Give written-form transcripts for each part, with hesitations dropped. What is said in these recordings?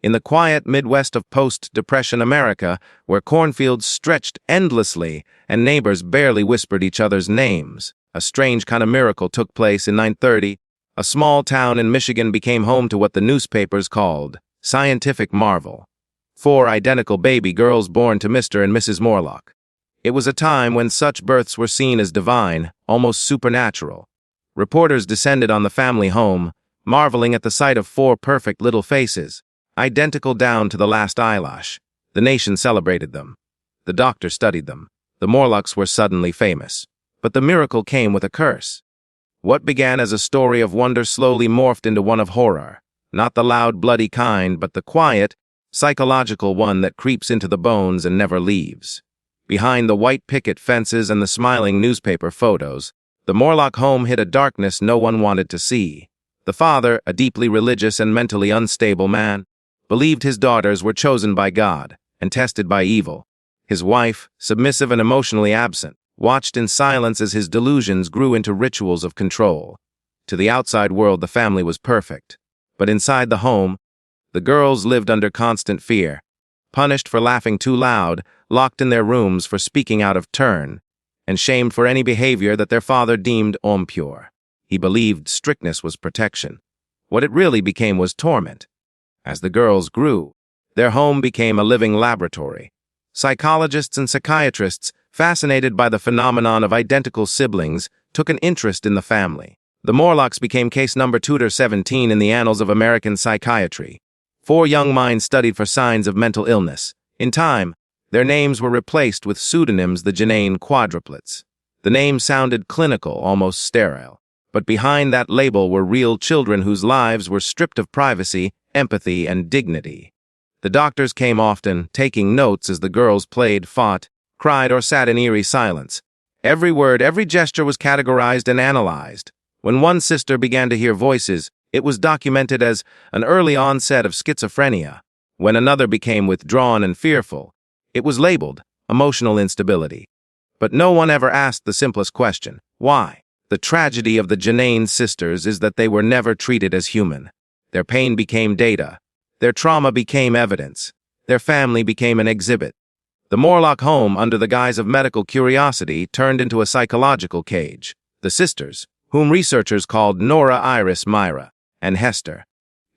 In the quiet Midwest of post-Depression America, where cornfields stretched endlessly and neighbors barely whispered each other's names, a strange kind of miracle took place in 930. A small town in Michigan became home to what the newspapers called scientific marvel. 4 identical baby girls born to Mr. and Mrs. Morlock. It was a time when such births were seen as divine, almost supernatural. Reporters descended on the family home, marveling at the sight of 4 perfect little faces, identical down to the last eyelash. The nation celebrated them. The doctor studied them. The Morlocks were suddenly famous. But the miracle came with a curse. What began as a story of wonder slowly morphed into one of horror. Not the loud, bloody kind, but the quiet, psychological one that creeps into the bones and never leaves. Behind the white picket fences and the smiling newspaper photos, the Morlock home hid a darkness no one wanted to see. The father, a deeply religious and mentally unstable man, believed his daughters were chosen by God and tested by evil. His wife, submissive and emotionally absent, watched in silence as his delusions grew into rituals of control. To the outside world, the family was perfect. But inside the home, the girls lived under constant fear, punished for laughing too loud, locked in their rooms for speaking out of turn, and shamed for any behavior that their father deemed impure. He believed strictness was protection. What it really became was torment. As the girls grew, their home became a living laboratory. Psychologists and psychiatrists, fascinated by the phenomenon of identical siblings, took an interest in the family. The Morlocks became case number 217 in the annals of American psychiatry. 4 young minds studied for signs of mental illness. In time, their names were replaced with pseudonyms, the Janane quadruplets. The name sounded clinical, almost sterile. But behind that label were real children whose lives were stripped of privacy, empathy, and dignity. The doctors came often, taking notes as the girls played, fought, cried, or sat in eerie silence. Every word, every gesture was categorized and analyzed. When one sister began to hear voices, it was documented as an early onset of schizophrenia. When another became withdrawn and fearful, it was labeled emotional instability. But no one ever asked the simplest question: why? The tragedy of the Janane sisters is that they were never treated as human. Their pain became data. Their trauma became evidence. Their family became an exhibit. The Morlock home, under the guise of medical curiosity, turned into a psychological cage. The sisters, whom researchers called Nora, Iris, Myra, and Hester,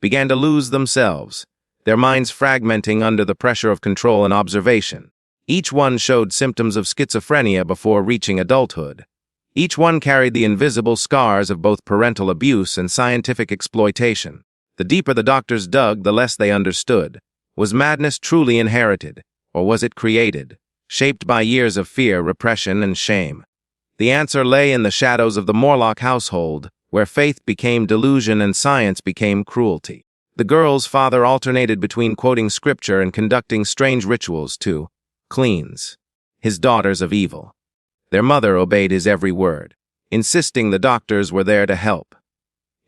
began to lose themselves, their minds fragmenting under the pressure of control and observation. Each one showed symptoms of schizophrenia before reaching adulthood. Each one carried the invisible scars of both parental abuse and scientific exploitation. The deeper the doctors dug, the less they understood. Was madness truly inherited, or was it created, shaped by years of fear, repression, and shame? The answer lay in the shadows of the Morlock household, where faith became delusion and science became cruelty. The girl's father alternated between quoting scripture and conducting strange rituals to cleanse his daughters of evil. Their mother obeyed his every word, insisting the doctors were there to help.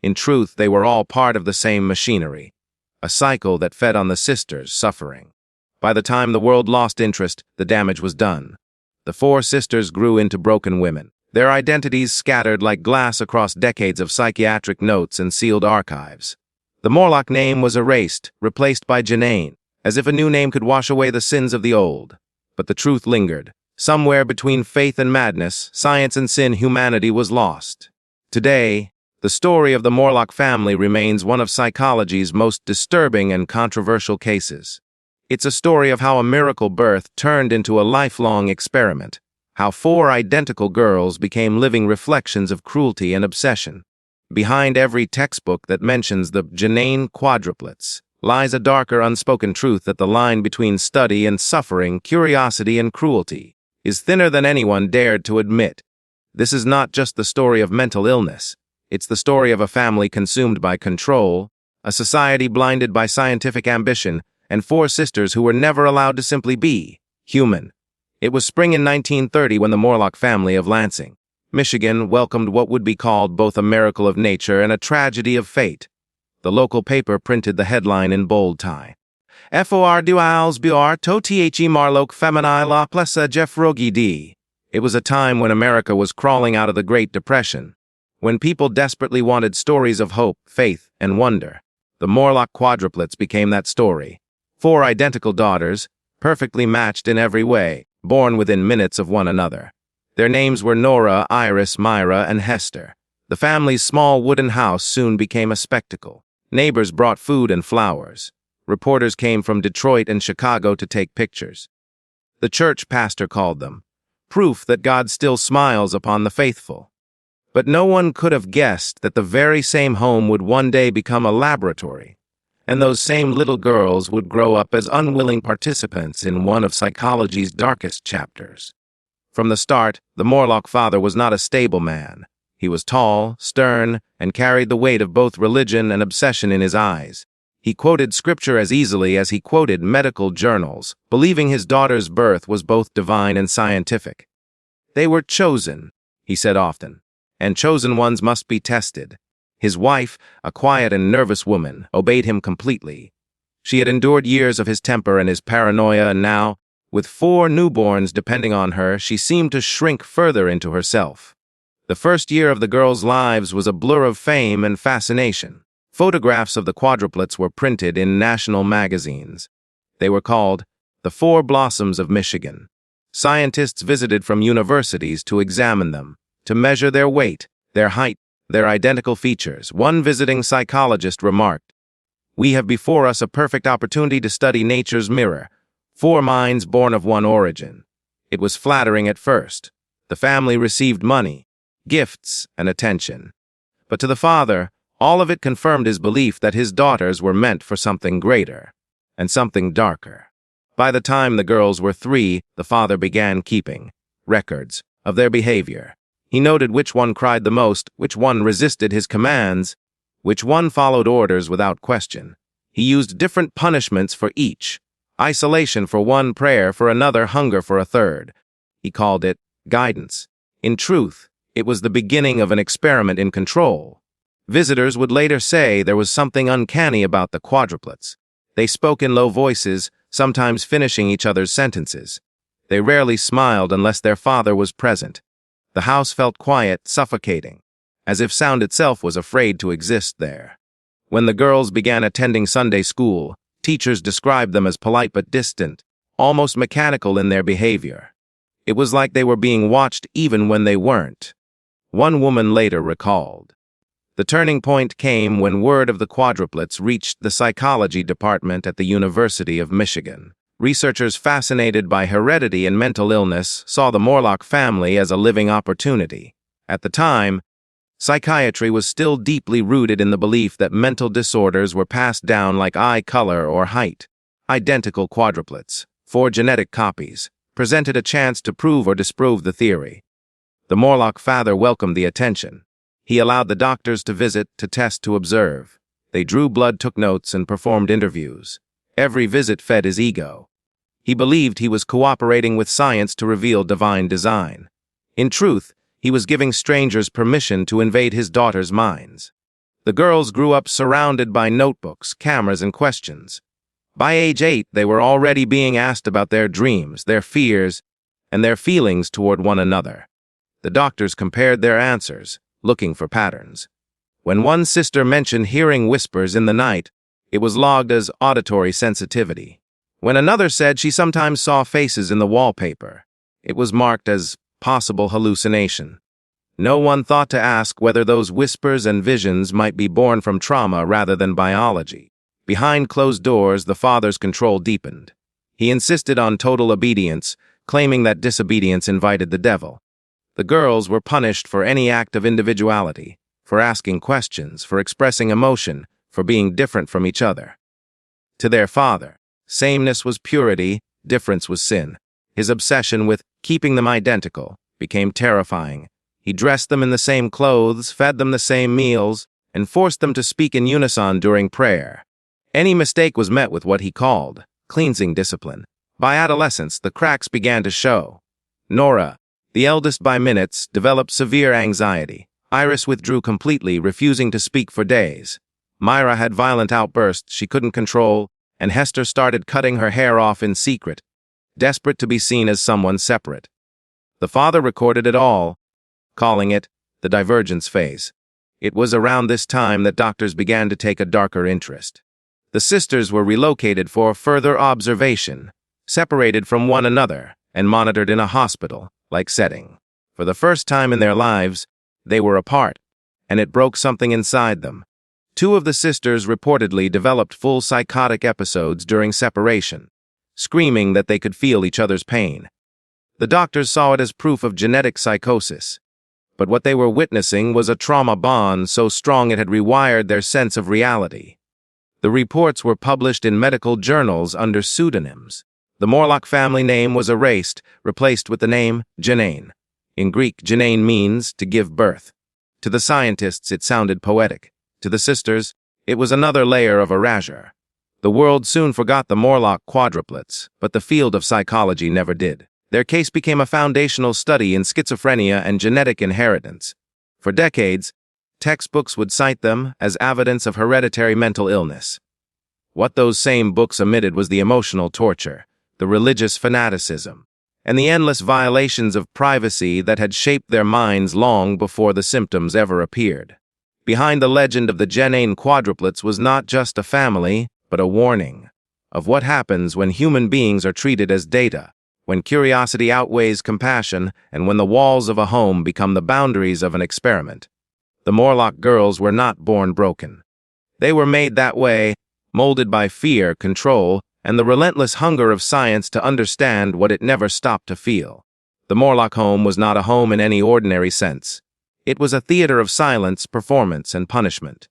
In truth, they were all part of the same machinery, a cycle that fed on the sisters' suffering. By the time the world lost interest, the damage was done. The 4 sisters grew into broken women, their identities scattered like glass across decades of psychiatric notes and sealed archives. The Morlock name was erased, replaced by Janane, as if a new name could wash away the sins of the old. But the truth lingered. Somewhere between faith and madness, science and sin, humanity was lost. Today, the story of the Morlock family remains one of psychology's most disturbing and controversial cases. It's a story of how a miracle birth turned into a lifelong experiment, how 4 identical girls became living reflections of cruelty and obsession. Behind every textbook that mentions the Janane quadruplets lies a darker, unspoken truth that the line between study and suffering, curiosity and cruelty, is thinner than anyone dared to admit. This is not just the story of mental illness. It's the story of a family consumed by control, a society blinded by scientific ambition, and 4 sisters who were never allowed to simply be human. It was spring in 1930 when the Morlock family of Lansing, Michigan, welcomed what would be called both a miracle of nature and a tragedy of fate. The local paper printed the headline in bold type: "For duals buar to the Morlock femini la plessa Jeffrogi d." It was a time when America was crawling out of the Great Depression, when people desperately wanted stories of hope, faith, and wonder. The Morlock quadruplets became that story. 4 identical daughters, perfectly matched in every way, born within minutes of one another. Their names were Nora, Iris, Myra, and Hester. The family's small wooden house soon became a spectacle. Neighbors brought food and flowers. Reporters came from Detroit and Chicago to take pictures. The church pastor called them proof that God still smiles upon the faithful. But no one could have guessed that the very same home would one day become a laboratory, and those same little girls would grow up as unwilling participants in one of psychology's darkest chapters. From the start, the Morlock father was not a stable man. He was tall, stern, and carried the weight of both religion and obsession in his eyes. He quoted scripture as easily as he quoted medical journals, believing his daughter's birth was both divine and scientific. They were chosen, he said often, and chosen ones must be tested. His wife, a quiet and nervous woman, obeyed him completely. She had endured years of his temper and his paranoia, and now, with 4 newborns depending on her, she seemed to shrink further into herself. The first year of the girls' lives was a blur of fame and fascination. Photographs of the quadruplets were printed in national magazines. They were called the 4 Blossoms of Michigan. Scientists visited from universities to examine them, to measure their weight, their height, their identical features. One visiting psychologist remarked, "We have before us a perfect opportunity to study nature's mirror, 4 minds born of one origin." It was flattering at first. The family received money, gifts, and attention. But to the father, all of it confirmed his belief that his daughters were meant for something greater, and something darker. By the time the girls were 3, the father began keeping records of their behavior. He noted which one cried the most, which one resisted his commands, which one followed orders without question. He used different punishments for each: isolation for one, prayer for another, hunger for a third. He called it guidance. In truth, it was the beginning of an experiment in control. Visitors would later say there was something uncanny about the quadruplets. They spoke in low voices, sometimes finishing each other's sentences. They rarely smiled unless their father was present. The house felt quiet, suffocating, as if sound itself was afraid to exist there. When the girls began attending Sunday school, teachers described them as polite but distant, almost mechanical in their behavior. It was like they were being watched even when they weren't. One woman later recalled, "The turning point came when word of the quadruplets reached the psychology department at the University of Michigan. Researchers fascinated by heredity and mental illness saw the Morlock family as a living opportunity. At the time, psychiatry was still deeply rooted in the belief that mental disorders were passed down like eye color or height. Identical quadruplets, 4 genetic copies, presented a chance to prove or disprove the theory. The Morlock father welcomed the attention. He allowed the doctors to visit, to test, to observe. They drew blood, took notes, and performed interviews. Every visit fed his ego. He believed he was cooperating with science to reveal divine design. In truth, he was giving strangers permission to invade his daughters' minds. The girls grew up surrounded by notebooks, cameras, and questions. By age 8, they were already being asked about their dreams, their fears, and their feelings toward one another. The doctors compared their answers, looking for patterns. When one sister mentioned hearing whispers in the night, it was logged as auditory sensitivity. When another said she sometimes saw faces in the wallpaper, it was marked as possible hallucination. No one thought to ask whether those whispers and visions might be born from trauma rather than biology. Behind closed doors, the father's control deepened. He insisted on total obedience, claiming that disobedience invited the devil. The girls were punished for any act of individuality, for asking questions, for expressing emotion, for being different from each other. To their father, sameness was purity, difference was sin. His obsession with keeping them identical became terrifying. He dressed them in the same clothes, fed them the same meals, and forced them to speak in unison during prayer. Any mistake was met with what he called cleansing discipline. By adolescence, the cracks began to show. Nora, the eldest by minutes, developed severe anxiety. Iris withdrew completely, refusing to speak for days. Myra had violent outbursts she couldn't control, and Hester started cutting her hair off in secret, desperate to be seen as someone separate. The father recorded it all, calling it the divergence phase. It was around this time that doctors began to take a darker interest. The sisters were relocated for further observation, separated from one another, and monitored in a hospital-like setting. For the first time in their lives, they were apart, and it broke something inside them. Two of the sisters reportedly developed full psychotic episodes during separation, screaming that they could feel each other's pain. The doctors saw it as proof of genetic psychosis, but what they were witnessing was a trauma bond so strong it had rewired their sense of reality. The reports were published in medical journals under pseudonyms. The Morlock family name was erased, replaced with the name Janane. In Greek, Janane means to give birth. To the scientists, it sounded poetic. To the sisters, it was another layer of erasure. The world soon forgot the Morlock quadruplets, but the field of psychology never did. Their case became a foundational study in schizophrenia and genetic inheritance. For decades, textbooks would cite them as evidence of hereditary mental illness. What those same books omitted was the emotional torture, the religious fanaticism, and the endless violations of privacy that had shaped their minds long before the symptoms ever appeared. Behind the legend of the Janane quadruplets was not just a family, but a warning of what happens when human beings are treated as data, when curiosity outweighs compassion, and when the walls of a home become the boundaries of an experiment. The Morlock girls were not born broken. They were made that way, molded by fear, control, and the relentless hunger of science to understand what it never stopped to feel. The Morlock home was not a home in any ordinary sense. It was a theater of silence, performance, and punishment.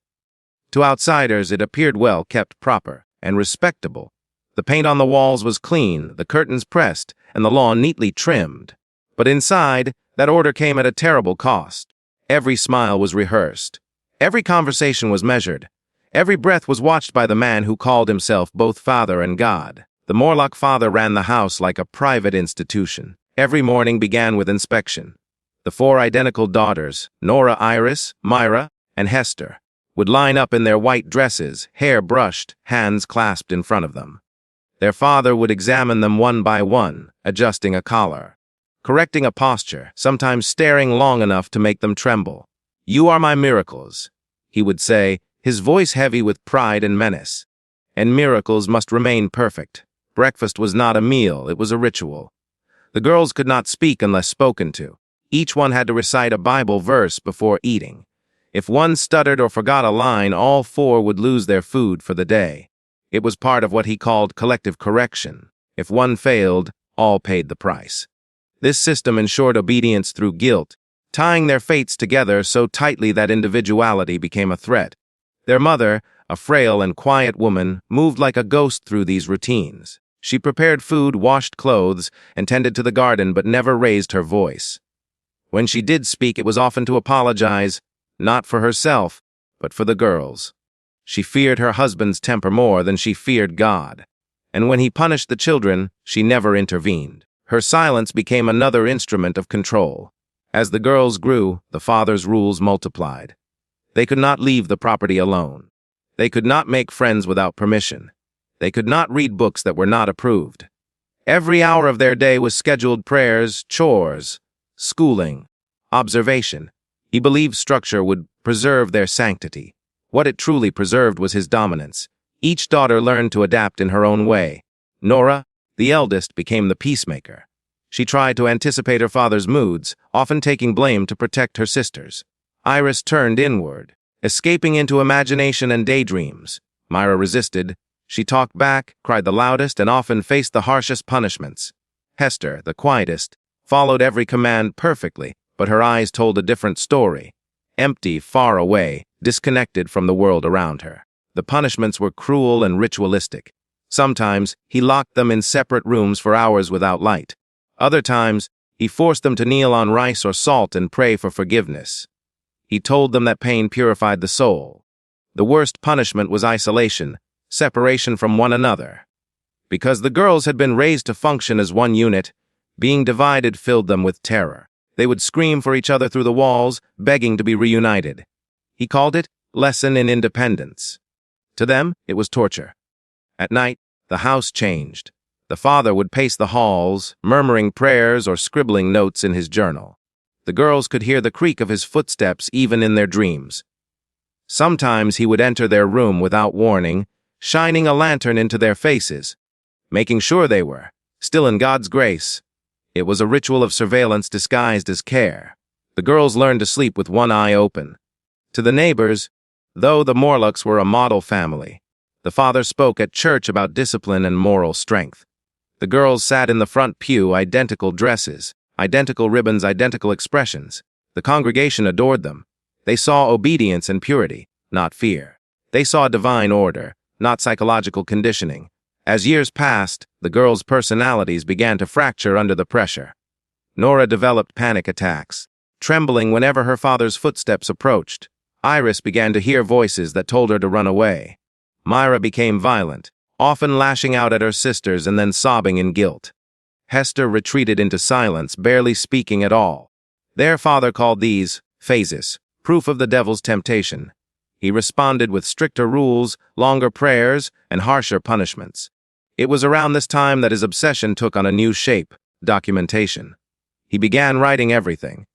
To outsiders, it appeared well kept, proper, and respectable. The paint on the walls was clean, the curtains pressed, and the lawn neatly trimmed. But inside, that order came at a terrible cost. Every smile was rehearsed. Every conversation was measured. Every breath was watched by the man who called himself both father and God. The Morlock father ran the house like a private institution. Every morning began with inspection. The four identical daughters, Nora, Iris, Myra, and Hester, would line up in their white dresses, hair brushed, hands clasped in front of them. Their father would examine them one by one, adjusting a collar, correcting a posture, sometimes staring long enough to make them tremble. "You are my miracles," he would say, his voice heavy with pride and menace. And miracles must remain perfect. Breakfast was not a meal, it was a ritual. The girls could not speak unless spoken to. Each one had to recite a Bible verse before eating. If one stuttered or forgot a line, all four would lose their food for the day. It was part of what he called collective correction. If one failed, all paid the price. This system ensured obedience through guilt, tying their fates together so tightly that individuality became a threat. Their mother, a frail and quiet woman, moved like a ghost through these routines. She prepared food, washed clothes, and tended to the garden, but never raised her voice. When she did speak, it was often to apologize, not for herself, but for the girls. She feared her husband's temper more than she feared God. And when he punished the children, she never intervened. Her silence became another instrument of control. As the girls grew, the father's rules multiplied. They could not leave the property alone. They could not make friends without permission. They could not read books that were not approved. Every hour of their day was scheduled prayers, chores, schooling, observation. He believed structure would preserve their sanctity. What it truly preserved was his dominance. Each daughter learned to adapt in her own way. Nora, the eldest, became the peacemaker. She tried to anticipate her father's moods, often taking blame to protect her sisters. Iris turned inward, escaping into imagination and daydreams. Myra resisted. She talked back, cried the loudest, and often faced the harshest punishments. Hester, the quietest, followed every command perfectly, but her eyes told a different story. Empty, far away, disconnected from the world around her. The punishments were cruel and ritualistic. Sometimes, he locked them in separate rooms for hours without light. Other times, he forced them to kneel on rice or salt and pray for forgiveness. He told them that pain purified the soul. The worst punishment was isolation, separation from one another. Because the girls had been raised to function as one unit, being divided filled them with terror. They would scream for each other through the walls, begging to be reunited. He called it lesson in independence. To them, it was torture. At night, the house changed. The father would pace the halls, murmuring prayers or scribbling notes in his journal. The girls could hear the creak of his footsteps even in their dreams. Sometimes he would enter their room without warning, shining a lantern into their faces, making sure they were still in God's grace. It was a ritual of surveillance disguised as care. The girls learned to sleep with one eye open. To the neighbors, though the Morlocks were a model family, the father spoke at church about discipline and moral strength. The girls sat in the front pew, identical dresses, identical ribbons, identical expressions. The congregation adored them. They saw obedience and purity, not fear. They saw divine order, not psychological conditioning. As years passed, the girls' personalities began to fracture under the pressure. Nora developed panic attacks, trembling whenever her father's footsteps approached. Iris began to hear voices that told her to run away. Myra became violent, often lashing out at her sisters and then sobbing in guilt. Hester retreated into silence, barely speaking at all. Their father called these phases, proof of the devil's temptation. He responded with stricter rules, longer prayers, and harsher punishments. It was around this time that his obsession took on a new shape: documentation. He began writing everything.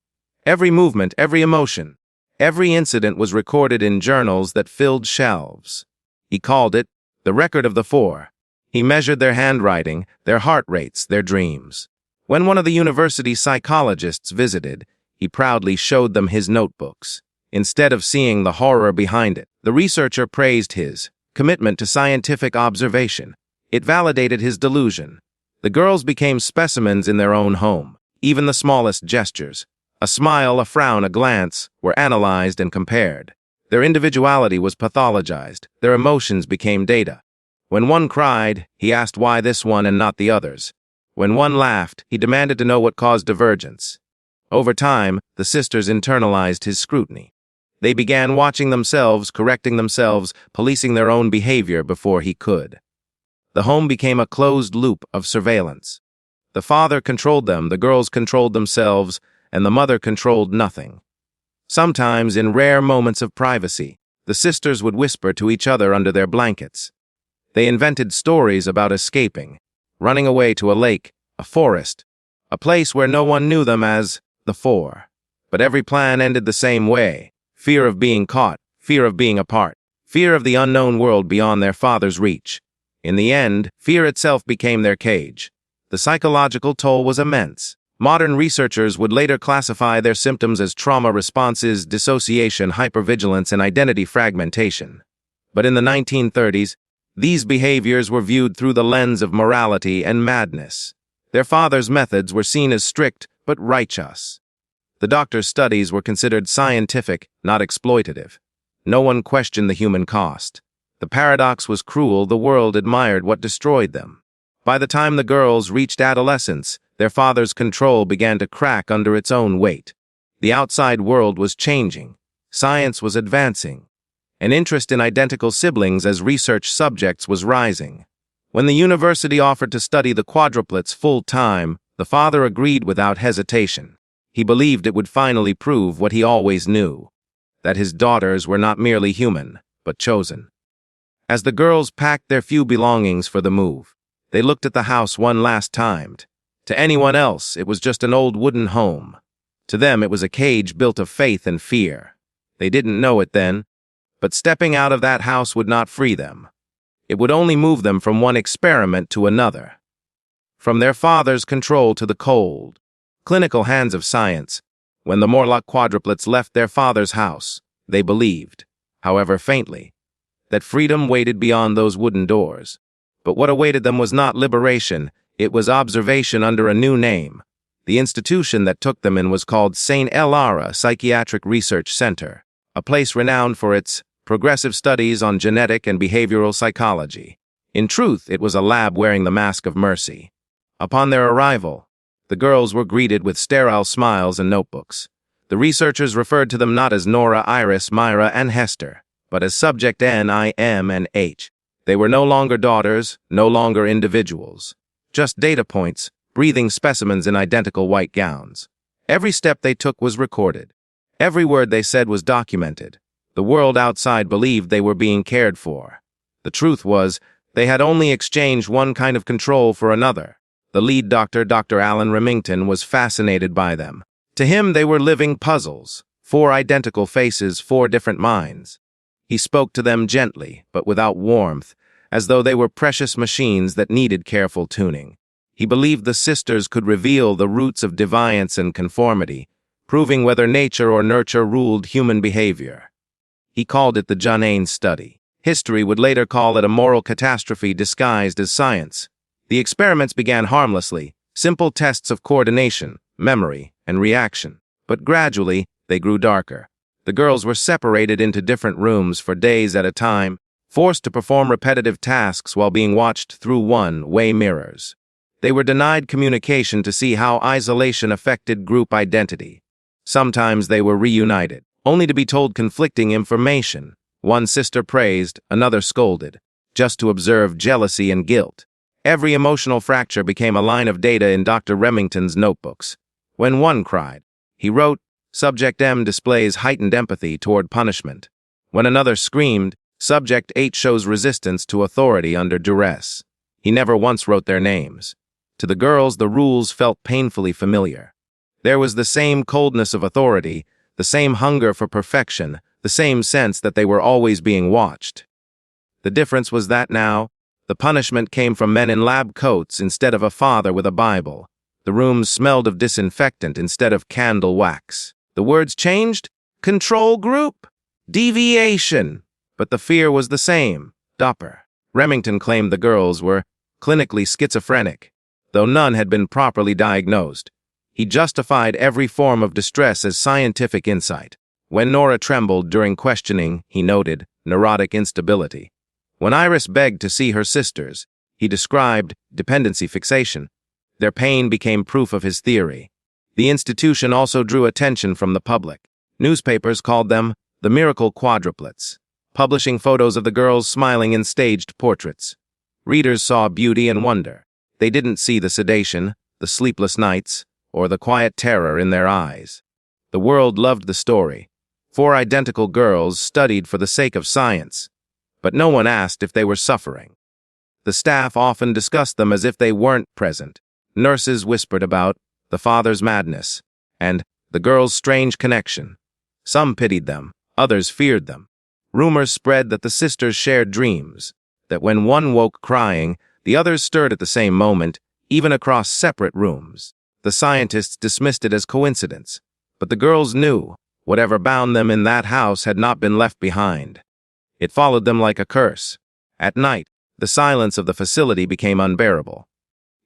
Every movement, every emotion, every incident was recorded in journals that filled shelves. He called it the record of the four. He measured their handwriting, their heart rates, their dreams. When one of the university psychologists visited, he proudly showed them his notebooks. Instead of seeing the horror behind it, the researcher praised his commitment to scientific observation. It validated his delusion. The girls became specimens in their own home. Even the smallest gestures, a smile, a frown, a glance, were analyzed and compared. Their individuality was pathologized. Their emotions became data. When one cried, he asked why this one and not the others. When one laughed, he demanded to know what caused divergence. Over time, the sisters internalized his scrutiny. They began watching themselves, correcting themselves, policing their own behavior before he could. The home became a closed loop of surveillance. The father controlled them, the girls controlled themselves, and the mother controlled nothing. Sometimes, in rare moments of privacy, the sisters would whisper to each other under their blankets. They invented stories about escaping, running away to a lake, a forest, a place where no one knew them as the Four. But every plan ended the same way: fear of being caught, fear of being apart, fear of the unknown world beyond their father's reach. In the end, fear itself became their cage. The psychological toll was immense. Modern researchers would later classify their symptoms as trauma responses, dissociation, hypervigilance, and identity fragmentation. But in the 1930s, these behaviors were viewed through the lens of morality and madness. Their father's methods were seen as strict but righteous. The doctor's studies were considered scientific, not exploitative. No one questioned the human cost. The paradox was cruel. The world admired what destroyed them. By the time the girls reached adolescence, their father's control began to crack under its own weight. The outside world was changing. Science was advancing. An interest in identical siblings as research subjects was rising. When the university offered to study the quadruplets full-time, the father agreed without hesitation. He believed it would finally prove what he always knew: that his daughters were not merely human, but chosen. As the girls packed their few belongings for the move, they looked at the house one last time. To anyone else, it was just an old wooden home. To them, it was a cage built of faith and fear. They didn't know it then, but stepping out of that house would not free them. It would only move them from one experiment to another. From their father's control to the cold, clinical hands of science. When the Morlock quadruplets left their father's house, they believed, however faintly, that freedom waited beyond those wooden doors. But what awaited them was not liberation, it was observation under a new name. The institution that took them in was called St. Elara Psychiatric Research Center, a place renowned for its progressive studies on genetic and behavioral psychology. In truth, it was a lab wearing the mask of mercy. Upon their arrival, the girls were greeted with sterile smiles and notebooks. The researchers referred to them not as Nora, Iris, Myra, and Hester, but as Subject N, I, M, and H. They were no longer daughters, no longer individuals. Just data points, breathing specimens in identical white gowns. Every step they took was recorded. Every word they said was documented. The world outside believed they were being cared for. The truth was, they had only exchanged one kind of control for another. The lead doctor, Dr. Alan Remington, was fascinated by them. To him, they were living puzzles. 4 identical faces, 4 different minds. He spoke to them gently, but without warmth, as though they were precious machines that needed careful tuning. He believed the sisters could reveal the roots of deviance and conformity, proving whether nature or nurture ruled human behavior. He called it the Janane study. History would later call it a moral catastrophe disguised as science. The experiments began harmlessly, simple tests of coordination, memory, and reaction. But gradually, they grew darker. The girls were separated into different rooms for days at a time, forced to perform repetitive tasks while being watched through one-way mirrors. They were denied communication to see how isolation affected group identity. Sometimes they were reunited, only to be told conflicting information. One sister praised, another scolded, just to observe jealousy and guilt. Every emotional fracture became a line of data in Dr. Remington's notebooks. When one cried, he wrote, Subject M displays heightened empathy toward punishment. When another screamed, Subject H shows resistance to authority under duress. He never once wrote their names. To the girls, the rules felt painfully familiar. There was the same coldness of authority, the same hunger for perfection, the same sense that they were always being watched. The difference was that now, the punishment came from men in lab coats instead of a father with a Bible. The rooms smelled of disinfectant instead of candle wax. The words changed: control group, deviation. But the fear was the same, Dopper. Remington claimed the girls were clinically schizophrenic, though none had been properly diagnosed. He justified every form of distress as scientific insight. When Nora trembled during questioning, he noted neurotic instability. When Iris begged to see her sisters, he described dependency fixation. Their pain became proof of his theory. The institution also drew attention from the public. Newspapers called them the miracle quadruplets, publishing photos of the girls smiling in staged portraits. Readers saw beauty and wonder. They didn't see the sedation, the sleepless nights, or the quiet terror in their eyes. The world loved the story. 4 identical girls studied for the sake of science, but no one asked if they were suffering. The staff often discussed them as if they weren't present. Nurses whispered about the father's madness and the girls' strange connection. Some pitied them, others feared them. Rumors spread that the sisters shared dreams, that when one woke crying, the others stirred at the same moment, even across separate rooms. The scientists dismissed it as coincidence, but the girls knew whatever bound them in that house had not been left behind. It followed them like a curse. At night, the silence of the facility became unbearable.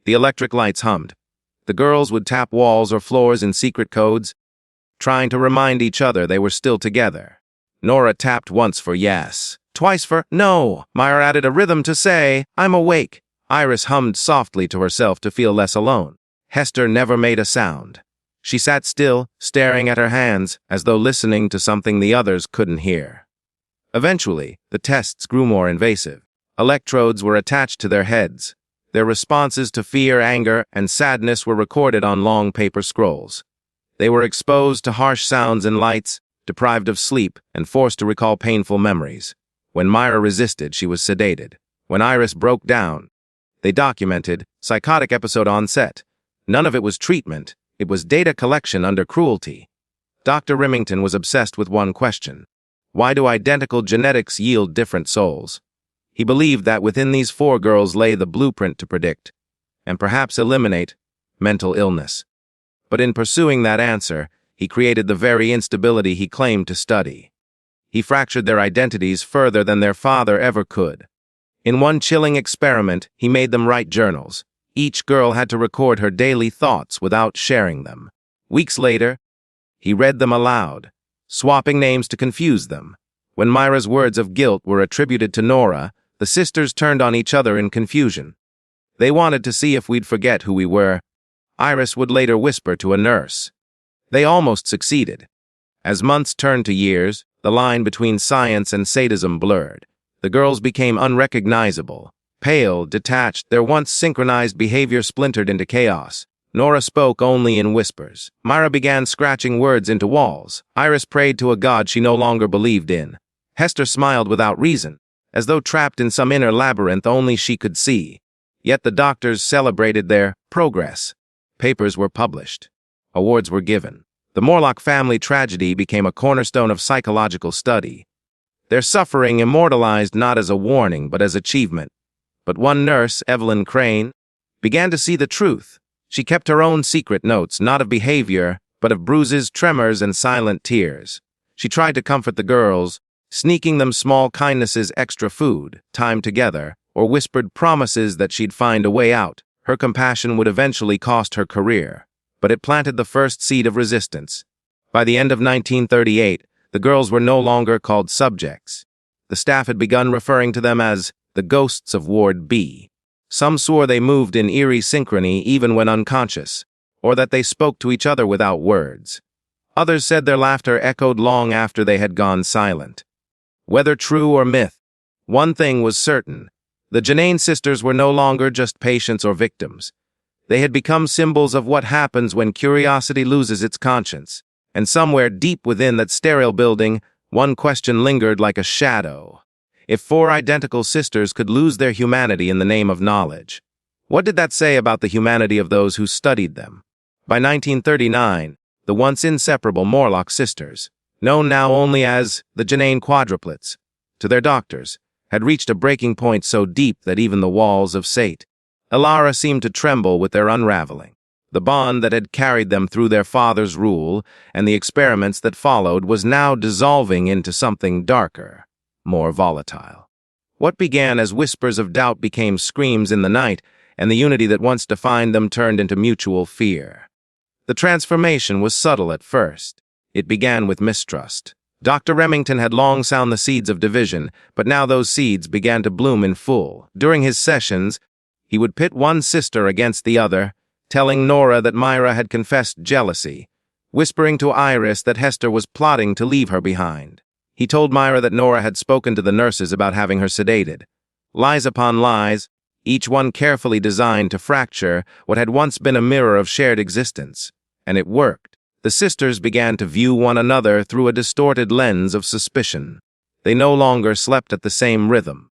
The electric lights hummed. The girls would tap walls or floors in secret codes, trying to remind each other they were still together. Nora tapped once for yes, twice for no. Myra added a rhythm to say, I'm awake. Iris hummed softly to herself to feel less alone. Hester never made a sound. She sat still, staring at her hands, as though listening to something the others couldn't hear. Eventually, the tests grew more invasive. Electrodes were attached to their heads. Their responses to fear, anger, and sadness were recorded on long paper scrolls. They were exposed to harsh sounds and lights, deprived of sleep, and forced to recall painful memories. When Myra resisted, she was sedated. When Iris broke down, they documented psychotic episode onset. None of it was treatment. It was data collection under cruelty. Dr. Remington was obsessed with one question. Why do identical genetics yield different souls? He believed that within these 4 girls lay the blueprint to predict, and perhaps eliminate, mental illness. But in pursuing that answer, he created the very instability he claimed to study. He fractured their identities further than their father ever could. In one chilling experiment, he made them write journals. Each girl had to record her daily thoughts without sharing them. Weeks later, he read them aloud, swapping names to confuse them. When Myra's words of guilt were attributed to Nora, the sisters turned on each other in confusion. They wanted to see if we'd forget who we were. Iris would later whisper to a nurse. They almost succeeded. As months turned to years, the line between science and sadism blurred. The girls became unrecognizable. Pale, detached, their once synchronized behavior splintered into chaos. Nora spoke only in whispers. Myra began scratching words into walls. Iris prayed to a god she no longer believed in. Hester smiled without reason, as though trapped in some inner labyrinth only she could see. Yet the doctors celebrated their progress. Papers were published. Awards were given. The Morlock family tragedy became a cornerstone of psychological study. their suffering immortalized not as a warning but as achievement. But one nurse, Evelyn Crane, began to see the truth. She kept her own secret notes, not of behavior, but of bruises, tremors, and silent tears. She tried to comfort the girls, sneaking them small kindnesses, extra food, time together, or whispered promises that she'd find a way out. Her compassion would eventually cost her career, but it planted the first seed of resistance. By the end of 1938, the girls were no longer called subjects. The staff had begun referring to them as the ghosts of Ward B. Some swore they moved in eerie synchrony even when unconscious, or that they spoke to each other without words. Others said their laughter echoed long after they had gone silent. Whether true or myth, one thing was certain. The Janane sisters were no longer just patients or victims. They had become symbols of what happens when curiosity loses its conscience. And somewhere deep within that sterile building, one question lingered like a shadow. If four identical sisters could lose their humanity in the name of knowledge, what did that say about the humanity of those who studied them? By 1939, the once inseparable Morlock sisters, known now only as the Janane quadruplets, to their doctors, had reached a breaking point so deep that even the walls of Sate, Elara seemed to tremble with their unraveling. The bond that had carried them through their father's rule and the experiments that followed was now dissolving into something darker, more volatile. What began as whispers of doubt became screams in the night, and the unity that once defined them turned into mutual fear. The transformation was subtle at first. It began with mistrust. Dr. Remington had long sown the seeds of division, but now those seeds began to bloom in full. During his sessions, he would pit one sister against the other, telling Nora that Myra had confessed jealousy, whispering to Iris that Hester was plotting to leave her behind. He told Myra that Nora had spoken to the nurses about having her sedated. Lies upon lies, each one carefully designed to fracture what had once been a mirror of shared existence. And it worked. The sisters began to view one another through a distorted lens of suspicion. They no longer slept at the same rhythm.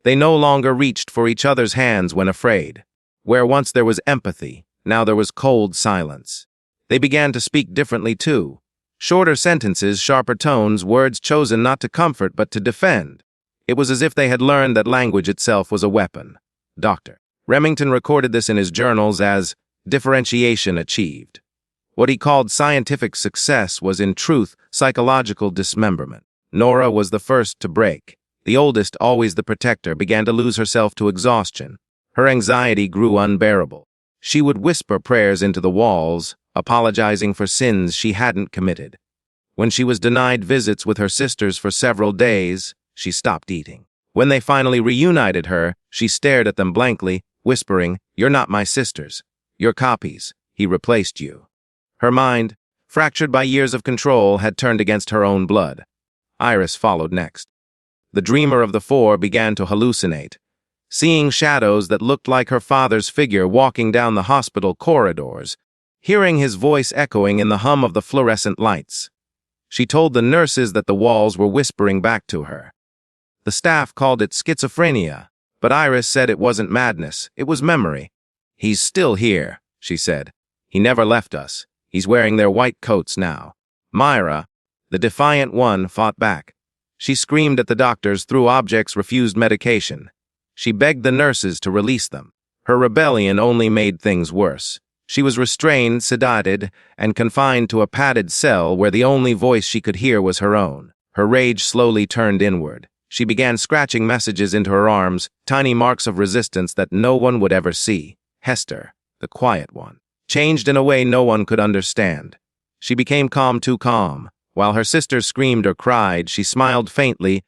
They no longer reached for each other's hands when afraid. Where once there was empathy, now there was cold silence. They began to speak differently too. Shorter sentences, sharper tones, words chosen not to comfort but to defend. It was as if they had learned that language itself was a weapon. Dr. Remington recorded this in his journals as differentiation achieved. What he called scientific success was in truth psychological dismemberment. Nora was the first to break. The oldest, always the protector, began to lose herself to exhaustion. Her anxiety grew unbearable. She would whisper prayers into the walls, apologizing for sins she hadn't committed. When she was denied visits with her sisters for several days, she stopped eating. When they finally reunited her, she stared at them blankly, whispering, "You're not my sisters. You're copies. He replaced you." Her mind, fractured by years of control, had turned against her own blood. Iris followed next. The dreamer of the four began to hallucinate, seeing shadows that looked like her father's figure walking down the hospital corridors, hearing his voice echoing in the hum of the fluorescent lights. She told the nurses that the walls were whispering back to her. The staff called it schizophrenia, but Iris said it wasn't madness, it was memory. "He's still here," she said. "He never left us. He's wearing their white coats now." Myra, the defiant one, fought back. She screamed at the doctors, threw objects, refused medication. She begged the nurses to release them. Her rebellion only made things worse. She was restrained, sedated, and confined to a padded cell where the only voice she could hear was her own. Her rage slowly turned inward. She began scratching messages into her arms, tiny marks of resistance that no one would ever see. Hester, the quiet one, changed in a way no one could understand. She became calm, too calm. While her sisters screamed or cried, she smiled faintly,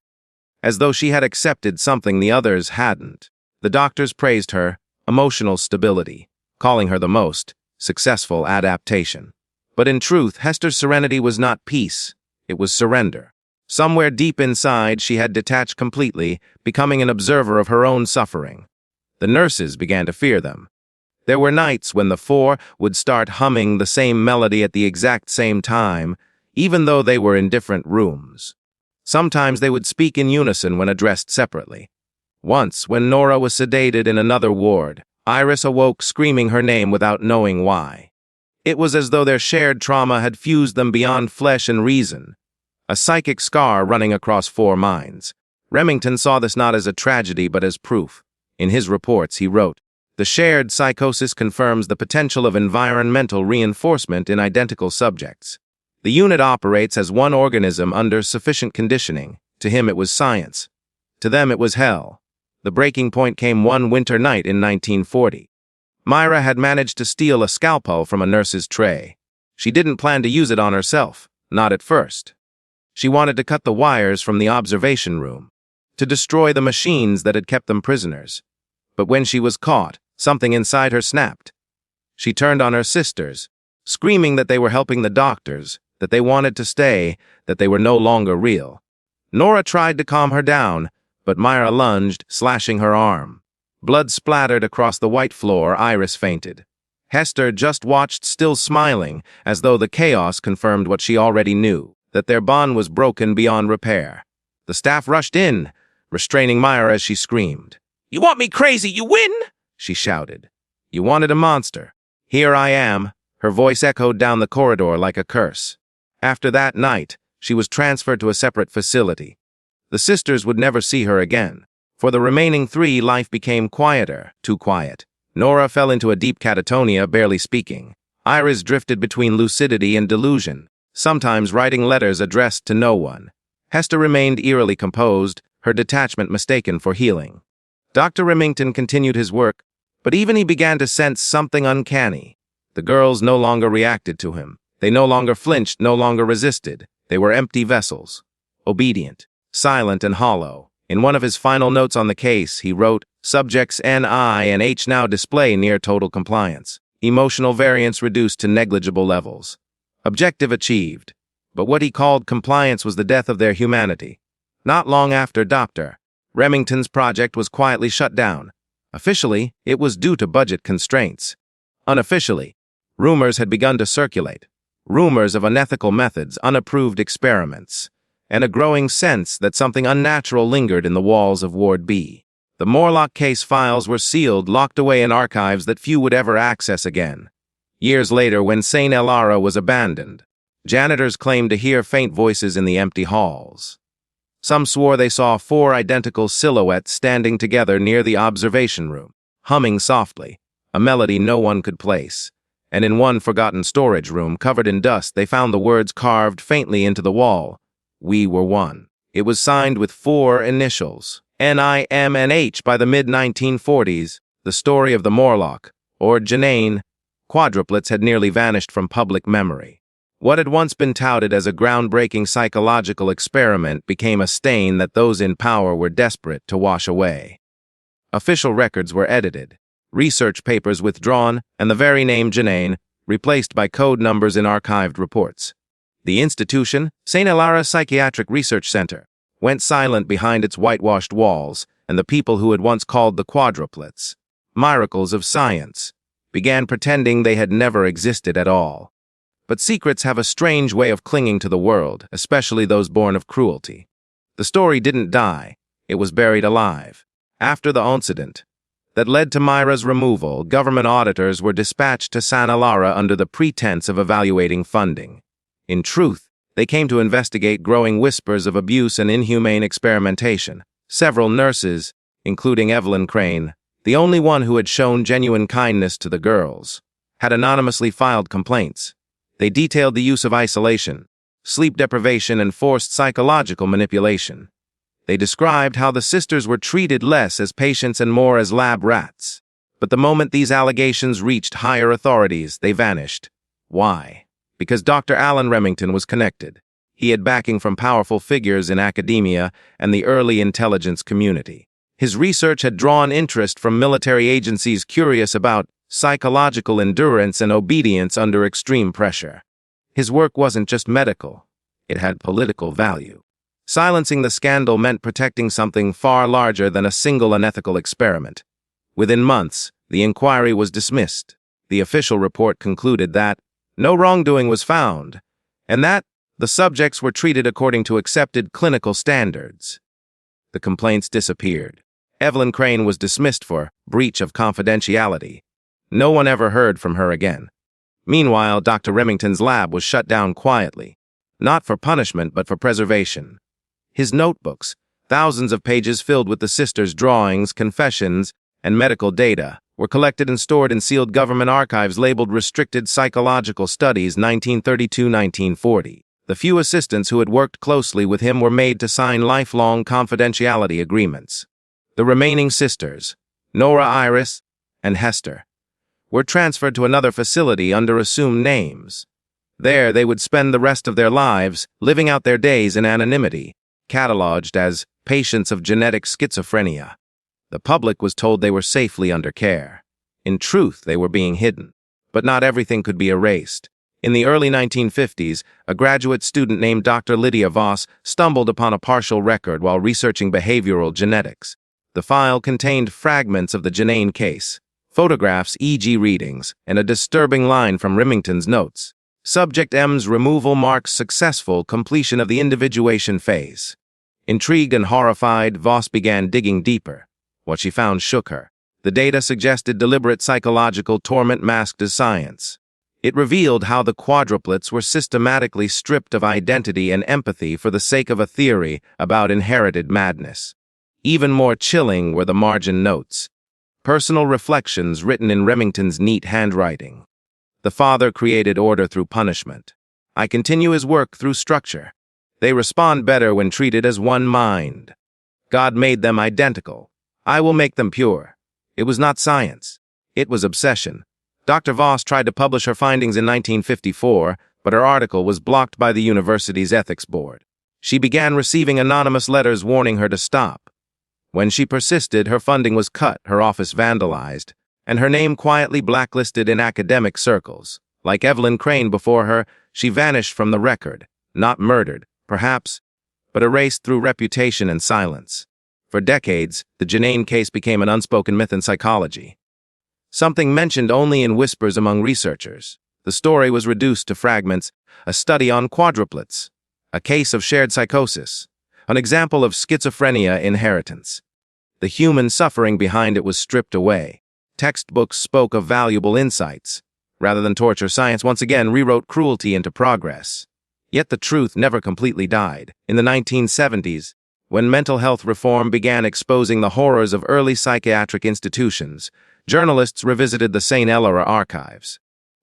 as though she had accepted something the others hadn't. The doctors praised her emotional stability, calling her the most successful adaptation. But in truth, Hester's serenity was not peace, it was surrender. Somewhere deep inside, she had detached completely, becoming an observer of her own suffering. The nurses began to fear them. There were nights when the four would start humming the same melody at the exact same time, even though they were in different rooms. Sometimes they would speak in unison when addressed separately. Once, when Nora was sedated in another ward, Iris awoke screaming her name without knowing why. It was as though their shared trauma had fused them beyond flesh and reason. a psychic scar running across 4 minds. Remington saw this not as a tragedy but as proof. In his reports, he wrote, "The shared psychosis confirms the potential of environmental reinforcement in identical subjects. The unit operates as one organism under sufficient conditioning. To him it was science. To them it was hell." The breaking point came one winter night in 1940. Myra had managed to steal a scalpel from a nurse's tray. She didn't plan to use it on herself, not at first. She wanted to cut the wires from the observation room, to destroy the machines that had kept them prisoners. But when she was caught, something inside her snapped. She turned on her sisters, screaming that they were helping the doctors, that they wanted to stay, that they were no longer real. Nora tried to calm her down, but Myra lunged, slashing her arm. Blood splattered across the white floor. Iris fainted. Hester just watched, still smiling, as though the chaos confirmed what she already knew, that their bond was broken beyond repair. The staff rushed in, restraining Myra as she screamed. "You want me crazy, you win!" she shouted. "You wanted a monster. Here I am." Her voice echoed down the corridor like a curse. After that night, she was transferred to a separate facility. The sisters would never see her again. For the remaining 3, life became quieter, too quiet. Nora fell into a deep catatonia, barely speaking. Iris drifted between lucidity and delusion, sometimes writing letters addressed to no one. Hester remained eerily composed, her detachment mistaken for healing. Dr. Remington continued his work, but even he began to sense something uncanny. The girls no longer reacted to him. They no longer flinched, no longer resisted. They were empty vessels, obedient, silent and hollow. In one of his final notes on the case, he wrote, "Subjects N.I. and H now display near total compliance. Emotional variance reduced to negligible levels. Objective achieved." But what he called compliance was the death of their humanity. Not long after Dr. Remington's project was quietly shut down. Officially, it was due to budget constraints. Unofficially, rumors had begun to circulate. Rumors of unethical methods, unapproved experiments, and a growing sense that something unnatural lingered in the walls of Ward B. The Morlock case files were sealed, locked away in archives that few would ever access again. Years later, when St. Elara was abandoned, janitors claimed to hear faint voices in the empty halls. Some swore they saw 4 identical silhouettes standing together near the observation room, humming softly, a melody no one could place. And in one forgotten storage room, covered in dust, they found the words carved faintly into the wall. "We were one." It was signed with 4 initials, N.I.M. and H. By the mid-1940s, the story of the Morlock, or Janane, quadruplets had nearly vanished from public memory. What had once been touted as a groundbreaking psychological experiment became a stain that those in power were desperate to wash away. Official records were edited, research papers withdrawn, and the very name Janane replaced by code numbers in archived reports. The institution, St. Elara Psychiatric Research Center, went silent behind its whitewashed walls, and the people who had once called the quadruplets miracles of science began pretending they had never existed at all. But secrets have a strange way of clinging to the world, especially those born of cruelty. The story didn't die. It was buried alive. After the incident that led to Myra's removal, government auditors were dispatched to St. Elara under the pretense of evaluating funding. In truth, they came to investigate growing whispers of abuse and inhumane experimentation. Several nurses, including Evelyn Crane, the only one who had shown genuine kindness to the girls, had anonymously filed complaints. They detailed the use of isolation, sleep deprivation, and forced psychological manipulation. They described how the sisters were treated less as patients and more as lab rats. But the moment these allegations reached higher authorities, they vanished. Why? Because Dr. Alan Remington was connected. He had backing from powerful figures in academia and the early intelligence community. His research had drawn interest from military agencies curious about psychological endurance and obedience under extreme pressure. His work wasn't just medical. It had political value. Silencing the scandal meant protecting something far larger than a single unethical experiment. Within months, the inquiry was dismissed. The official report concluded that no wrongdoing was found, and that the subjects were treated according to accepted clinical standards. The complaints disappeared. Evelyn Crane was dismissed for breach of confidentiality. No one ever heard from her again. Meanwhile, Dr. Remington's lab was shut down quietly. not for punishment but for preservation. His notebooks, thousands of pages filled with the sisters' drawings, confessions, and medical data, were collected and stored in sealed government archives labeled Restricted Psychological Studies 1932-1940. The few assistants who had worked closely with him were made to sign lifelong confidentiality agreements. The remaining sisters, Nora Iris and Hester, were transferred to another facility under assumed names. There they would spend the rest of their lives, living out their days in anonymity, cataloged as patients of genetic schizophrenia. The public was told they were safely under care. In truth, they were being hidden. But not everything could be erased. In the early 1950s, a graduate student named Dr. Lydia Voss stumbled upon a partial record while researching behavioral genetics. The file contained fragments of the Janane case, photographs, EEG readings, and a disturbing line from Remington's notes. Subject M's removal marks successful completion of the individuation phase. Intrigued and horrified, Voss began digging deeper. What she found shook her. The data suggested deliberate psychological torment masked as science. It revealed how the quadruplets were systematically stripped of identity and empathy for the sake of a theory about inherited madness. Even more chilling were the margin notes, personal reflections written in Remington's neat handwriting. The father created order through punishment. I continue his work through structure. They respond better when treated as one mind. God made them identical. I will make them pure. It was not science. It was obsession. Dr. Voss tried to publish her findings in 1954, but her article was blocked by the university's ethics board. She began receiving anonymous letters warning her to stop. When she persisted, her funding was cut, her office vandalized, and her name quietly blacklisted in academic circles. Like Evelyn Crane before her, she vanished from the record, not murdered, perhaps, but erased through reputation and silence. For decades, the Janane case became an unspoken myth in psychology. Something mentioned only in whispers among researchers. The story was reduced to fragments, a study on quadruplets, a case of shared psychosis, an example of schizophrenia inheritance. The human suffering behind it was stripped away. Textbooks spoke of valuable insights. Rather than torture, science once again rewrote cruelty into progress. Yet the truth never completely died. In the 1970s, when mental health reform began exposing the horrors of early psychiatric institutions, journalists revisited the St. Elora archives.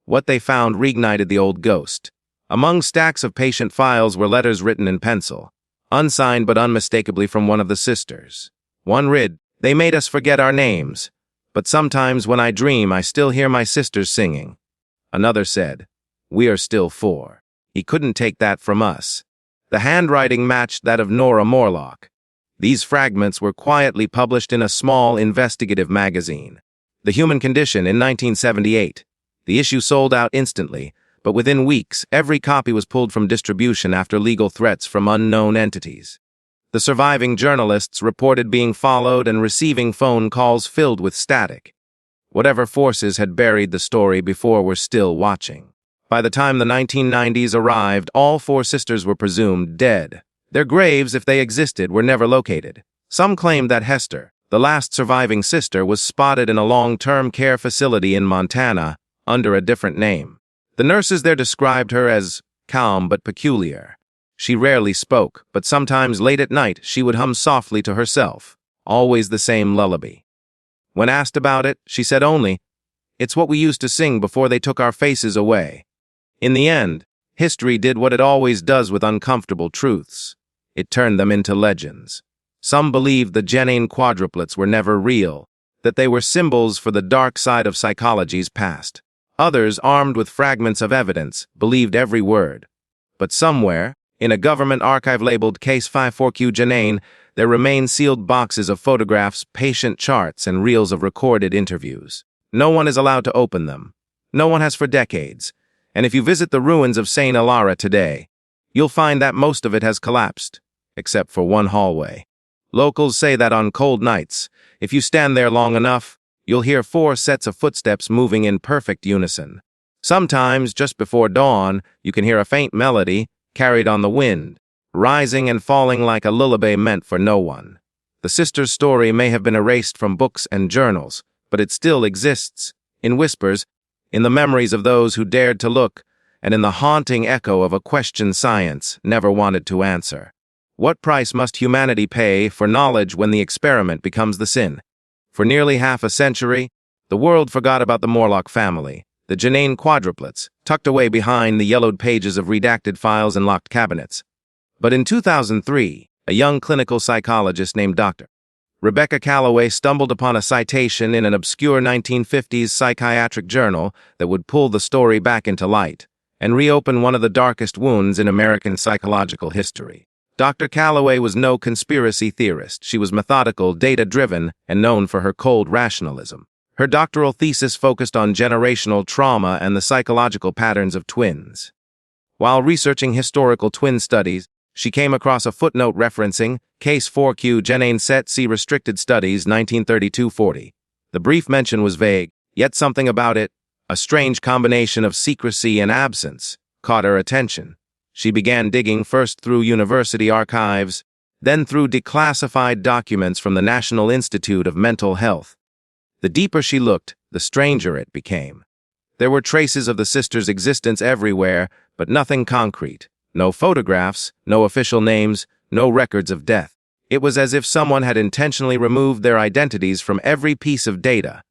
What they found reignited the old ghost. Among stacks of patient files were letters written in pencil, unsigned but unmistakably from one of the sisters. One read, "They made us forget our names, but sometimes when I dream I still hear my sisters singing." Another said, "We are still four. He couldn't take that from us." The handwriting matched that of Nora Morlock. These fragments were quietly published in a small investigative magazine, The Human Condition, in 1978. The issue sold out instantly, but within weeks, every copy was pulled from distribution after legal threats from unknown entities. The surviving journalists reported being followed and receiving phone calls filled with static. Whatever forces had buried the story before were still watching. By the time the 1990s arrived, all four sisters were presumed dead. Their graves, if they existed, were never located. Some claimed that Hester, the last surviving sister, was spotted in a long-term care facility in Montana under a different name. The nurses there described her as calm but peculiar. She rarely spoke, but sometimes late at night she would hum softly to herself, always the same lullaby. When asked about it, she said only, "It's what we used to sing before they took our faces away." In the end, history did what it always does with uncomfortable truths. It turned them into legends. Some believed the Janane quadruplets were never real, that they were symbols for the dark side of psychology's past. Others, armed with fragments of evidence, believed every word. But somewhere, in a government archive labeled Case 54Q Janane, there remain sealed boxes of photographs, patient charts, and reels of recorded interviews. No one is allowed to open them. No one has for decades. And if you visit the ruins of St. Elora today, you'll find that most of it has collapsed, except for one hallway. Locals say that on cold nights, if you stand there long enough, you'll hear 4 sets of footsteps moving in perfect unison. Sometimes, just before dawn, you can hear a faint melody, carried on the wind, rising and falling like a lullaby meant for no one. The sisters' story may have been erased from books and journals, but it still exists, in whispers, in the memories of those who dared to look and in the haunting echo of a question science never wanted to answer. What price must humanity pay for knowledge when the experiment becomes the sin? For nearly half a century, the world forgot about the Morlock family, the Janine quadruplets, tucked away behind the yellowed pages of redacted files and locked cabinets. But in 2003, a young clinical psychologist named Dr. Rebecca Calloway stumbled upon a citation in an obscure 1950s psychiatric journal that would pull the story back into light and reopen one of the darkest wounds in American psychological history. Dr. Calloway was no conspiracy theorist. She was methodical, data-driven, and known for her cold rationalism. Her doctoral thesis focused on generational trauma and the psychological patterns of twins. While researching historical twin studies, she came across a footnote referencing Case 4Q Janine Set C Restricted Studies 1932-40. The brief mention was vague, yet something about it, a strange combination of secrecy and absence, caught her attention. She began digging first through university archives, then through declassified documents from the National Institute of Mental Health. The deeper she looked, the stranger it became. There were traces of the sisters' existence everywhere, but nothing concrete. No photographs, no official names, no records of death. It was as if someone had intentionally removed their identities from every piece of data.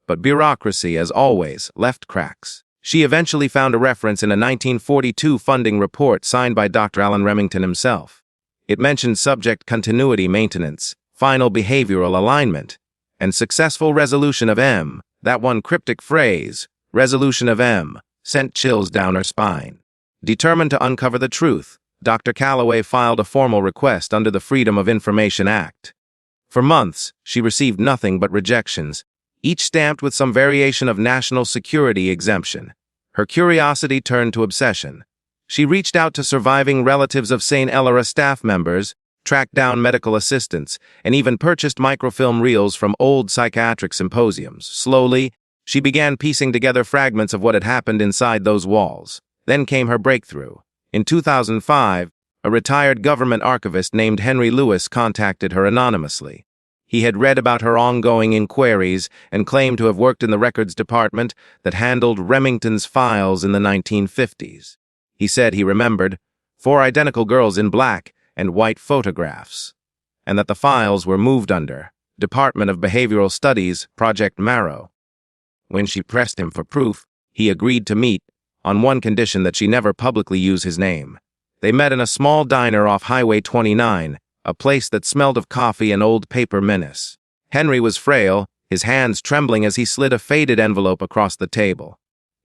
But bureaucracy, as always, left cracks. She eventually found a reference in a 1942 funding report signed by Dr. Alan Remington himself. It mentioned subject continuity maintenance, final behavioral alignment, and successful resolution of M. That one cryptic phrase, resolution of M, sent chills down her spine. Determined to uncover the truth, Dr. Calloway filed a formal request under the Freedom of Information Act. For months, she received nothing but rejections, each stamped with some variation of national security exemption. Her curiosity turned to obsession. She reached out to surviving relatives of St. Elora staff members, tracked down medical assistants, and even purchased microfilm reels from old psychiatric symposiums. Slowly, she began piecing together fragments of what had happened inside those walls. Then came her breakthrough. In 2005, a retired government archivist named Henry Lewis contacted her anonymously. He had read about her ongoing inquiries and claimed to have worked in the records department that handled Remington's files in the 1950s. He said he remembered 4 identical girls in black and white photographs, and that the files were moved under Department of Behavioral Studies, Project Marrow. When she pressed him for proof, he agreed to meet, on one condition that she never publicly use his name. They met in a small diner off Highway 29, a place that smelled of coffee and old paper menace. Henry was frail, his hands trembling as he slid a faded envelope across the table.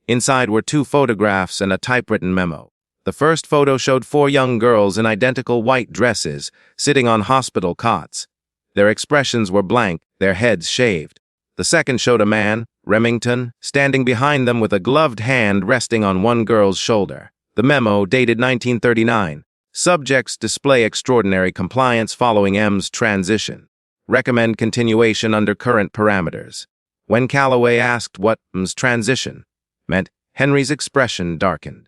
Inside were 2 photographs and a typewritten memo. The first photo showed 4 young girls in identical white dresses, sitting on hospital cots. Their expressions were blank, their heads shaved. The second showed a man, Remington, standing behind them with a gloved hand resting on one girl's shoulder. The memo, dated 1939. Subjects display extraordinary compliance following M's transition. Recommend continuation under current parameters. When Calloway asked what M's transition meant, Henry's expression darkened.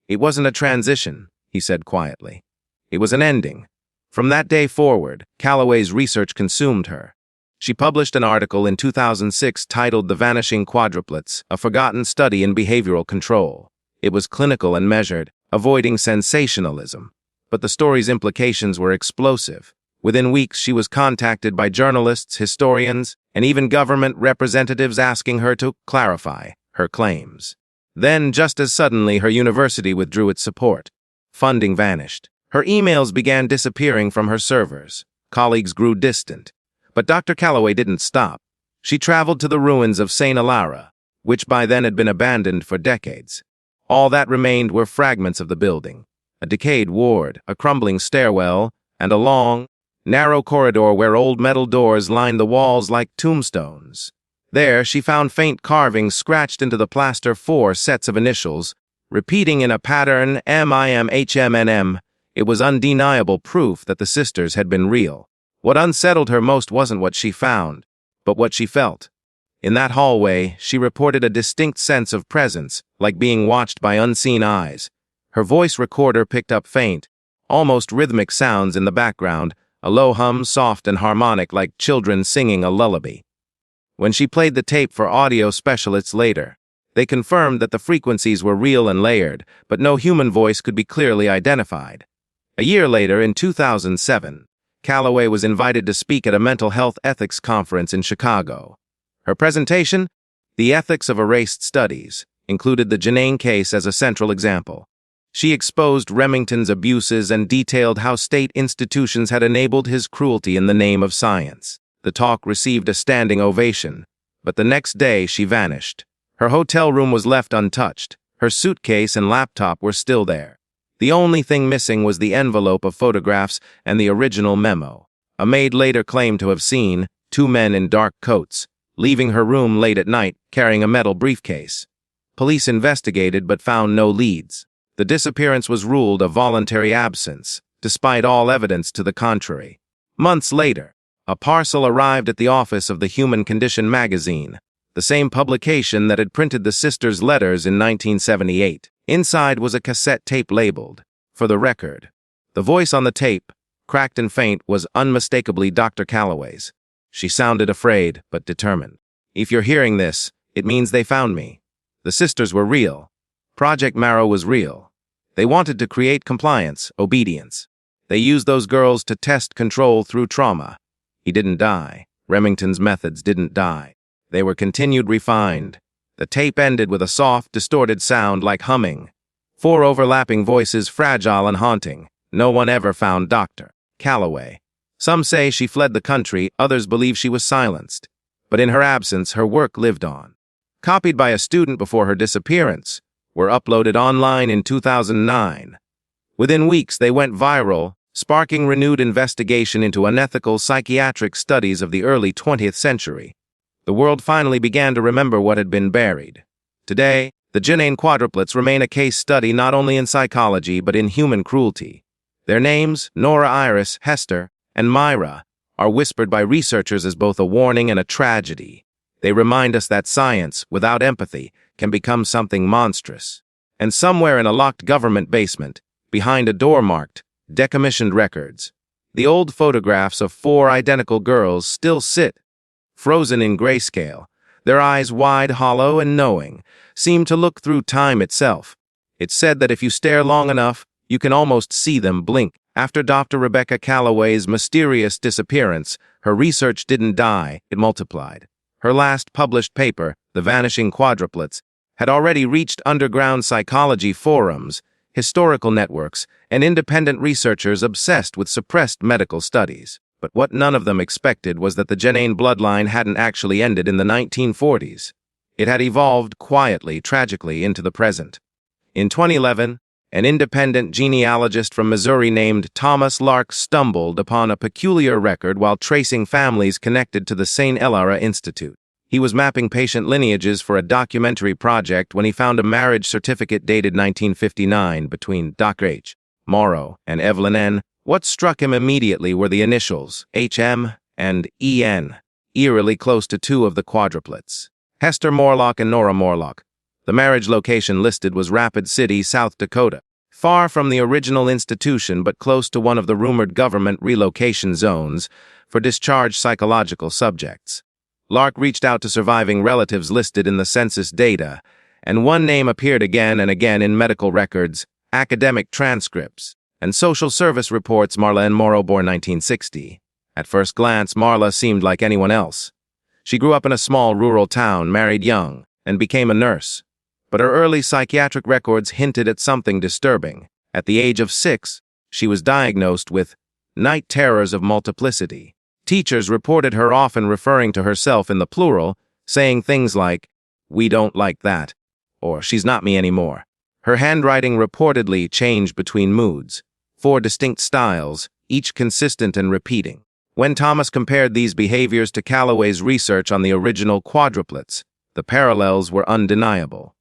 It wasn't a transition, he said quietly. It was an ending. From that day forward, Calloway's research consumed her. She published an article in 2006 titled The Vanishing Quadruplets, a Forgotten Study in Behavioral Control. It was clinical and measured, avoiding sensationalism. But the story's implications were explosive. Within weeks, she was contacted by journalists, historians, and even government representatives asking her to clarify her claims. Then, just as suddenly, her university withdrew its support. Funding vanished. Her emails began disappearing from her servers. Colleagues grew distant. But Dr. Calloway didn't stop. She traveled to the ruins of St. Elora, which by then had been abandoned for decades. All that remained were fragments of the building, a decayed ward, a crumbling stairwell, and a long, narrow corridor where old metal doors lined the walls like tombstones. There, she found faint carvings scratched into the plaster 4 sets of initials, repeating in a pattern MIMHMNM. It was undeniable proof that the sisters had been real. What unsettled her most wasn't what she found, but what she felt. In that hallway, she reported a distinct sense of presence, like being watched by unseen eyes. Her voice recorder picked up faint, almost rhythmic sounds in the background, a low hum, soft and harmonic like children singing a lullaby. When she played the tape for audio specialists later, They confirmed that the frequencies were real and layered, but no human voice could be clearly identified. A year later, in 2007, Calloway was invited to speak at a mental health ethics conference in Chicago. Her presentation, The Ethics of Erased Studies, included the Janane case as a central example. She exposed Remington's abuses and detailed how state institutions had enabled his cruelty in the name of science. The talk received a standing ovation, but the next day she vanished. Her hotel room was left untouched. Her suitcase and laptop were still there. The only thing missing was the envelope of photographs and the original memo. A maid later claimed to have seen two men in dark coats leaving her room late at night carrying a metal briefcase. Police investigated but found no leads. The disappearance was ruled a voluntary absence, despite all evidence to the contrary. Months later, a parcel arrived at the office of the Human Condition magazine, the same publication that had printed the sisters' letters in 1978. Inside was a cassette tape labeled, "For the Record." The voice on the tape, cracked and faint, was unmistakably Dr. Calloway's. She sounded afraid, but determined. "If you're hearing this, it means they found me. The sisters were real. Project Marrow was real. They wanted to create compliance, obedience. They used those girls to test control through trauma. He didn't die. Remington's methods didn't die. They were continued refined. The tape ended with a soft, distorted sound like humming. 4 overlapping voices, fragile and haunting. No one ever found Dr. Calloway. Some say she fled the country, others believe she was silenced. But in her absence, her work lived on. Copied by a student before her disappearance, were uploaded online in 2009. Within weeks, they went viral, sparking renewed investigation into unethical psychiatric studies of the early 20th century. The world finally began to remember what had been buried. Today, the Janane quadruplets remain a case study not only in psychology but in human cruelty. Their names, Nora Iris, Hester, and Myra, are whispered by researchers as both a warning and a tragedy. They remind us that science, without empathy, can become something monstrous. And somewhere in a locked government basement, behind a door marked, decommissioned records, the old photographs of 4 identical girls still sit, frozen in grayscale, their eyes wide, hollow, and knowing, seem to look through time itself. It's said that if you stare long enough, you can almost see them blink. After Dr. Rebecca Calloway's mysterious disappearance, her research didn't die, it multiplied. Her last published paper, The Vanishing Quadruplets, had already reached underground psychology forums, historical networks, and independent researchers obsessed with suppressed medical studies. But what none of them expected was that the Janane bloodline hadn't actually ended in the 1940s. It had evolved quietly, tragically, into the present. In 2011, an independent genealogist from Missouri named Thomas Lark stumbled upon a peculiar record while tracing families connected to the St. Elara Institute. He was mapping patient lineages for a documentary project when he found a marriage certificate dated 1959 between Dr. H. Morrow and Evelyn N. What struck him immediately were the initials, HM and EN, eerily close to 2 of the quadruplets. Hester Morlock and Nora Morlock. The marriage location listed was Rapid City, South Dakota, far from the original institution but close to one of the rumored government relocation zones for discharged psychological subjects. Lark reached out to surviving relatives listed in the census data, and one name appeared again and again in medical records, academic transcripts, and social service reports. Marla N. Morrow, born 1960. At first glance, Marla seemed like anyone else. She grew up in a small rural town, married young, and became a nurse. But her early psychiatric records hinted at something disturbing. At the age of 6, she was diagnosed with night terrors of multiplicity. Teachers reported her often referring to herself in the plural, saying things like, "We don't like that," or "She's not me anymore." Her handwriting reportedly changed between moods, 4 distinct styles, each consistent and repeating. When Thomas compared these behaviors to Calloway's research on the original quadruplets, the parallels were undeniable.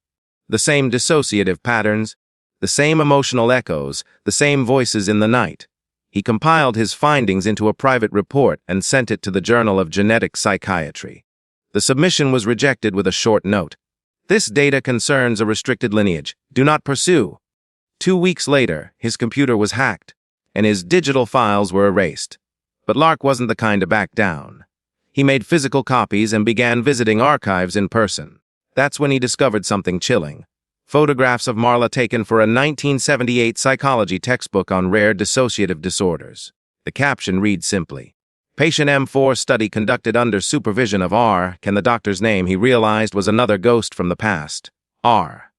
The same dissociative patterns, the same emotional echoes, the same voices in the night. He compiled his findings into a private report and sent it to the Journal of Genetic Psychiatry. The submission was rejected with a short note. "This data concerns a restricted lineage. Do not pursue." 2 weeks later, his computer was hacked, and his digital files were erased. But Lark wasn't the kind to back down. He made physical copies and began visiting archives in person. That's when he discovered something chilling. Photographs of Marla taken for a 1978 psychology textbook on rare dissociative disorders. The caption reads simply, "Patient M4 study conducted under supervision of R. Can." The doctor's name, he realized, was another ghost from the past. R.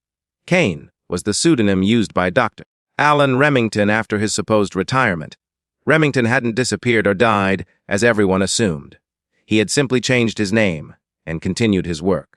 Kane was the pseudonym used by Dr. Alan Remington after his supposed retirement. Remington hadn't disappeared or died, as everyone assumed. He had simply changed his name and continued his work.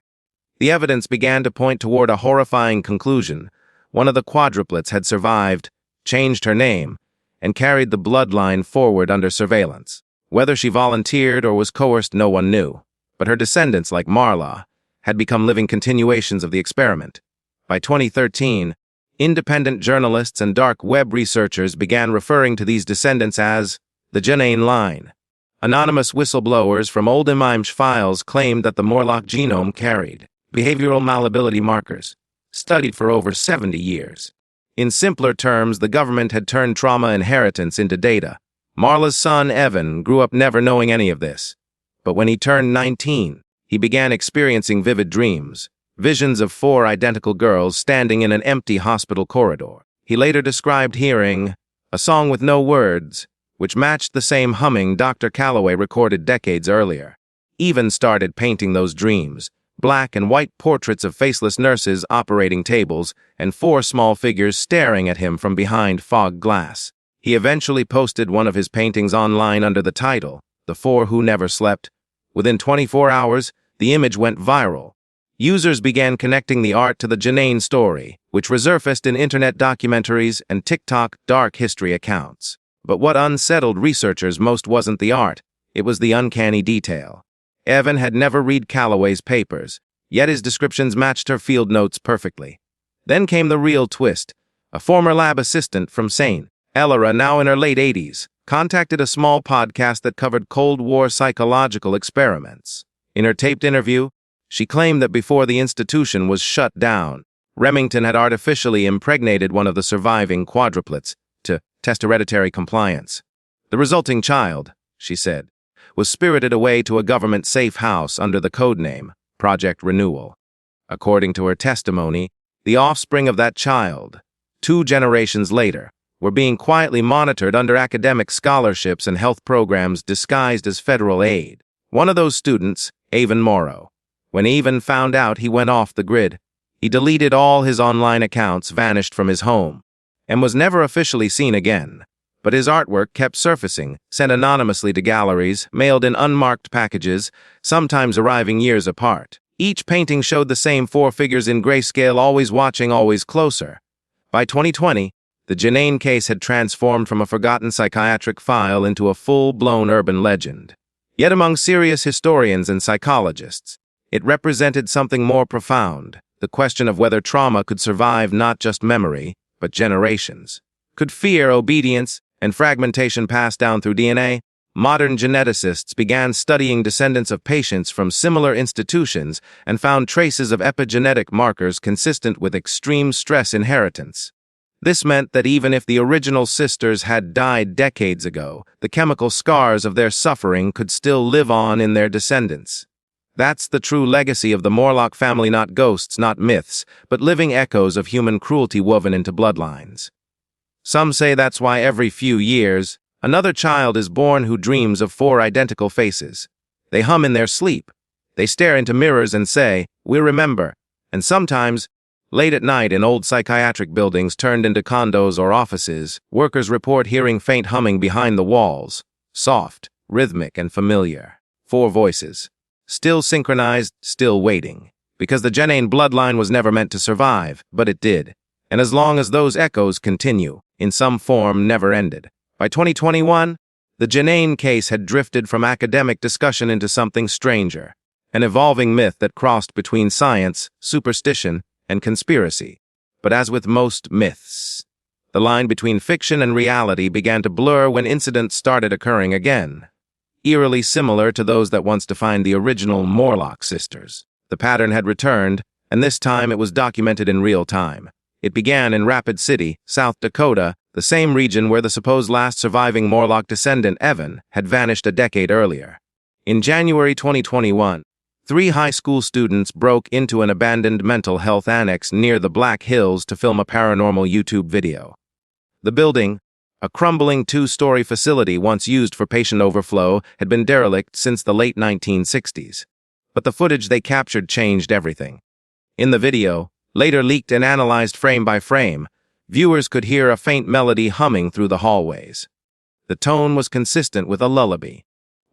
The evidence began to point toward a horrifying conclusion. One of the quadruplets had survived, changed her name, and carried the bloodline forward under surveillance. Whether she volunteered or was coerced, no one knew. But her descendants, like Marla, had become living continuations of the experiment. By 2013, independent journalists and dark web researchers began referring to these descendants as the Janane line. Anonymous whistleblowers from old Image files claimed that the Morlock genome carried behavioral malleability markers, studied for over 70 years. In simpler terms, the government had turned trauma inheritance into data. Marla's son, Evan, grew up never knowing any of this. But when he turned 19, he began experiencing vivid dreams, visions of 4 identical girls standing in an empty hospital corridor. He later described hearing a song with no words, which matched the same humming Dr. Calloway recorded decades earlier. Even started painting those dreams, black and white portraits of faceless nurses operating tables and 4 small figures staring at him from behind fog glass. He eventually posted one of his paintings online under the title, "The 4 Who Never Slept." Within 24 hours, the image went viral. Users began connecting the art to the Janane story, which resurfaced in internet documentaries and TikTok dark history accounts. But what unsettled researchers most wasn't the art, it was the uncanny detail. Evan had never read Calloway's papers, yet his descriptions matched her field notes perfectly. Then came the real twist. A former lab assistant from St. Elora, now in her late 80s, contacted a small podcast that covered Cold War psychological experiments. In her taped interview, she claimed that before the institution was shut down, Remington had artificially impregnated one of the surviving quadruplets to test hereditary compliance. The resulting child, she said, was spirited away to a government safe house under the codename Project Renewal. According to her testimony, the offspring of that child, 2 generations later, were being quietly monitored under academic scholarships and health programs disguised as federal aid. One of those students, Avon Morrow, when Avon found out, he went off the grid. He deleted all his online accounts, vanished from his home, and was never officially seen again. But his artwork kept surfacing, sent anonymously to galleries, mailed in unmarked packages, sometimes arriving years apart. Each painting showed the same 4 figures in grayscale, always watching, always closer. By 2020, the Janane case had transformed from a forgotten psychiatric file into a full-blown urban legend. Yet among serious historians and psychologists, it represented something more profound, the question of whether trauma could survive not just memory, but generations. Could fear, obedience, and fragmentation pass down through DNA? Modern geneticists began studying descendants of patients from similar institutions and found traces of epigenetic markers consistent with extreme stress inheritance. This meant that even if the original sisters had died decades ago, the chemical scars of their suffering could still live on in their descendants. That's the true legacy of the Morlock family, not ghosts, not myths, but living echoes of human cruelty woven into bloodlines. Some say that's why every few years, another child is born who dreams of 4 identical faces. They hum in their sleep. They stare into mirrors and say, "We remember." And sometimes, late at night in old psychiatric buildings turned into condos or offices, workers report hearing faint humming behind the walls. Soft, rhythmic, and familiar. 4 voices. Still synchronized, still waiting. Because the Janane bloodline was never meant to survive, but it did. And as long as those echoes continue, in some form never ended. By 2021, the Janane case had drifted from academic discussion into something stranger, an evolving myth that crossed between science, superstition, and conspiracy. But as with most myths, the line between fiction and reality began to blur when incidents started occurring again, eerily similar to those that once defined the original Morlock sisters. The pattern had returned, and this time it was documented in real time. It began in Rapid City, South Dakota, the same region where the supposed last surviving Morlock descendant, Evan, had vanished a decade earlier. In January 2021, 3 high school students broke into an abandoned mental health annex near the Black Hills to film a paranormal YouTube video. The building, a crumbling 2-story facility once used for patient overflow, had been derelict since the late 1960s. But the footage they captured changed everything. In the video, later leaked and analyzed frame by frame, viewers could hear a faint melody humming through the hallways. The tone was consistent with a lullaby.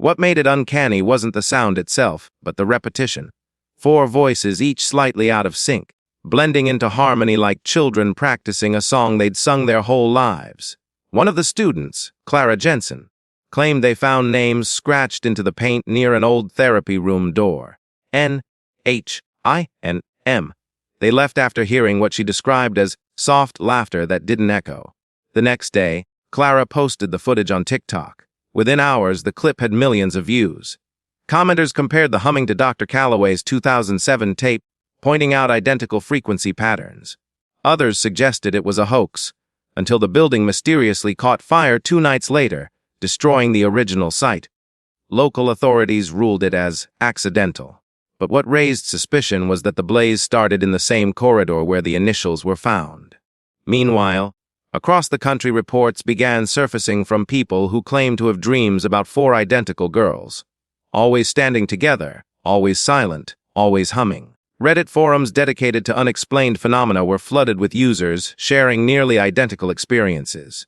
What made it uncanny wasn't the sound itself, but the repetition. 4 voices, each slightly out of sync, blending into harmony like children practicing a song they'd sung their whole lives. One of the students, Clara Jensen, claimed they found names scratched into the paint near an old therapy room door. N, H, I, and M. They left after hearing what she described as soft laughter that didn't echo. The next day, Clara posted the footage on TikTok. Within hours, the clip had millions of views. Commenters compared the humming to Dr. Calloway's 2007 tape, pointing out identical frequency patterns. Others suggested it was a hoax, until the building mysteriously caught fire 2 nights later, destroying the original site. Local authorities ruled it as accidental. But what raised suspicion was that the blaze started in the same corridor where the initials were found. Meanwhile, across the country, reports began surfacing from people who claimed to have dreams about 4 identical girls. Always standing together, always silent, always humming. Reddit forums dedicated to unexplained phenomena were flooded with users sharing nearly identical experiences.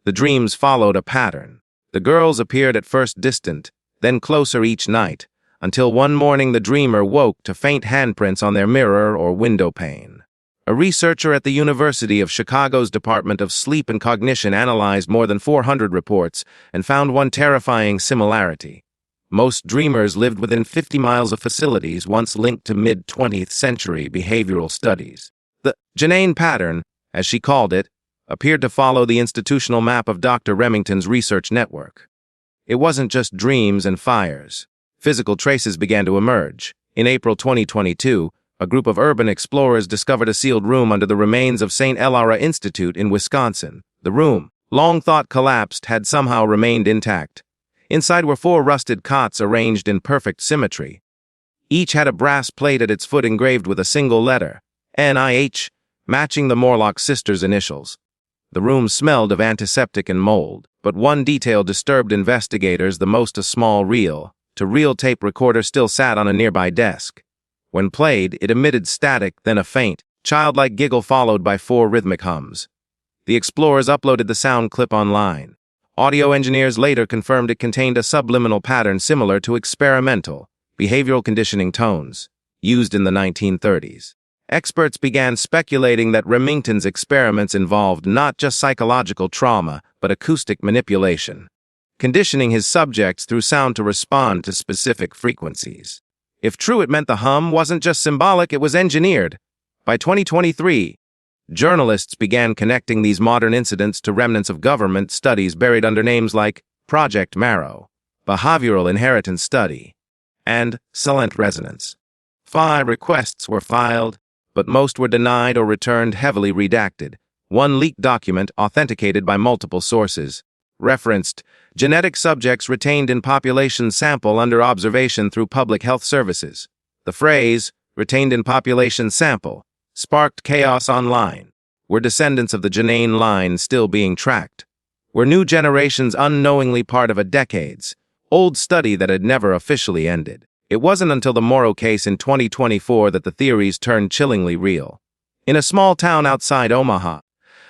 The dreams followed a pattern. The girls appeared at first distant, then closer each night, until one morning the dreamer woke to faint handprints on their mirror or window pane. A researcher at the University of Chicago's Department of Sleep and Cognition analyzed more than 400 reports and found one terrifying similarity. Most dreamers lived within 50 miles of facilities once linked to mid-20th century behavioral studies. The Janine pattern, as she called it, appeared to follow the institutional map of Dr. Remington's research network. It wasn't just dreams and fires. Physical traces began to emerge. In April 2022, a group of urban explorers discovered a sealed room under the remains of St. Elara Institute in Wisconsin. The room, long thought collapsed, had somehow remained intact. Inside were 4 rusted cots arranged in perfect symmetry. Each had a brass plate at its foot engraved with a single letter, NIH, matching the Morlock sisters' initials. The room smelled of antiseptic and mold, but one detail disturbed investigators the most: a small reel-to-reel tape recorder still sat on a nearby desk. When played, it emitted static, then a faint, childlike giggle followed by 4 rhythmic hums. The explorers uploaded the sound clip online. Audio engineers later confirmed it contained a subliminal pattern similar to experimental, behavioral conditioning tones, used in the 1930s. Experts began speculating that Remington's experiments involved not just psychological trauma, but acoustic manipulation, conditioning his subjects through sound to respond to specific frequencies. If true, it meant the hum wasn't just symbolic, it was engineered. By 2023, journalists began connecting these modern incidents to remnants of government studies buried under names like Project Marrow, Behavioral Inheritance Study, and Silent Resonance. 5 requests were filed, but most were denied or returned heavily redacted. One leaked document, authenticated by multiple sources, referenced genetic subjects retained in population sample under observation through public health services. The phrase, retained in population sample, sparked chaos online. Were descendants of the Janine line still being tracked? Were new generations unknowingly part of a decades-old study that had never officially ended? It wasn't until the Morrow case in 2024 that the theories turned chillingly real. In a small town outside Omaha,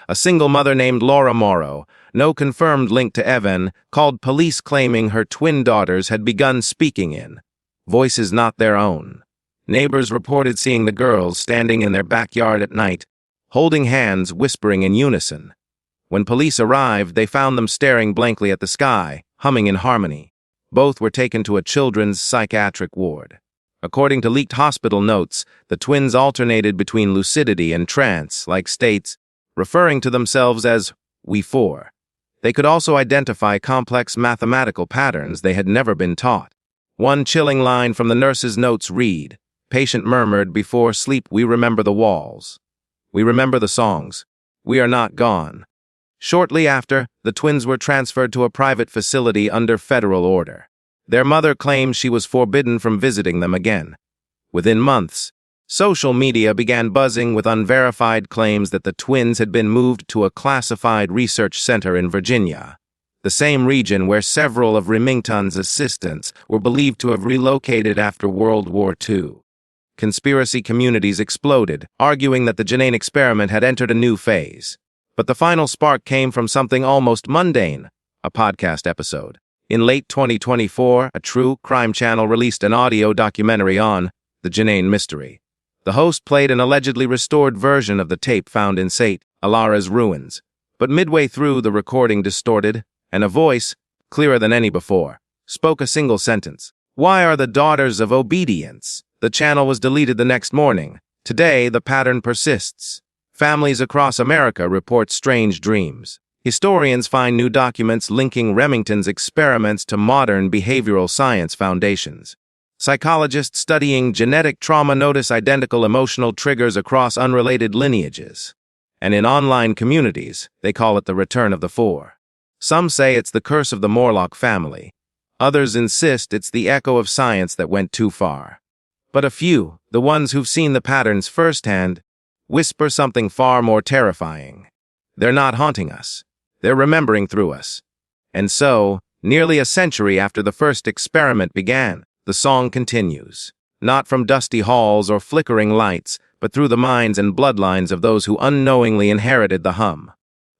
a single mother named Laura Morrow, no confirmed link to Evan, called police claiming her twin daughters had begun speaking in voices not their own. Neighbors reported seeing the girls standing in their backyard at night, holding hands, whispering in unison. When police arrived, they found them staring blankly at the sky, humming in harmony. Both were taken to a children's psychiatric ward. According to leaked hospital notes, the twins alternated between lucidity and trance-like states, referring to themselves as we 4. They could also identify complex mathematical patterns they had never been taught. One chilling line from the nurse's notes read, "Patient murmured before sleep, we remember the walls. We remember the songs. We are not gone." Shortly after, the twins were transferred to a private facility under federal order. Their mother claimed she was forbidden from visiting them again. Within months, social media began buzzing with unverified claims that the twins had been moved to a classified research center in Virginia, the same region where several of Remington's assistants were believed to have relocated after World War II. Conspiracy communities exploded, arguing that the Janane experiment had entered a new phase. But the final spark came from something almost mundane, a podcast episode. In late 2024, a true crime channel released an audio documentary on the Janane mystery. The host played an allegedly restored version of the tape found in St. Alara's ruins, but midway through the recording distorted, and a voice, clearer than any before, spoke a single sentence. "Why are the daughters of obedience?" The channel was deleted the next morning. Today, the pattern persists. Families across America report strange dreams. Historians find new documents linking Remington's experiments to modern behavioral science foundations. Psychologists studying genetic trauma notice identical emotional triggers across unrelated lineages. And in online communities, they call it the return of the four. Some say it's the curse of the Morlock family. Others insist it's the echo of science that went too far. But a few, the ones who've seen the patterns firsthand, whisper something far more terrifying. They're not haunting us. They're remembering through us. And so, nearly a century after the first experiment began, the song continues. Not from dusty halls or flickering lights, but through the minds and bloodlines of those who unknowingly inherited the hum.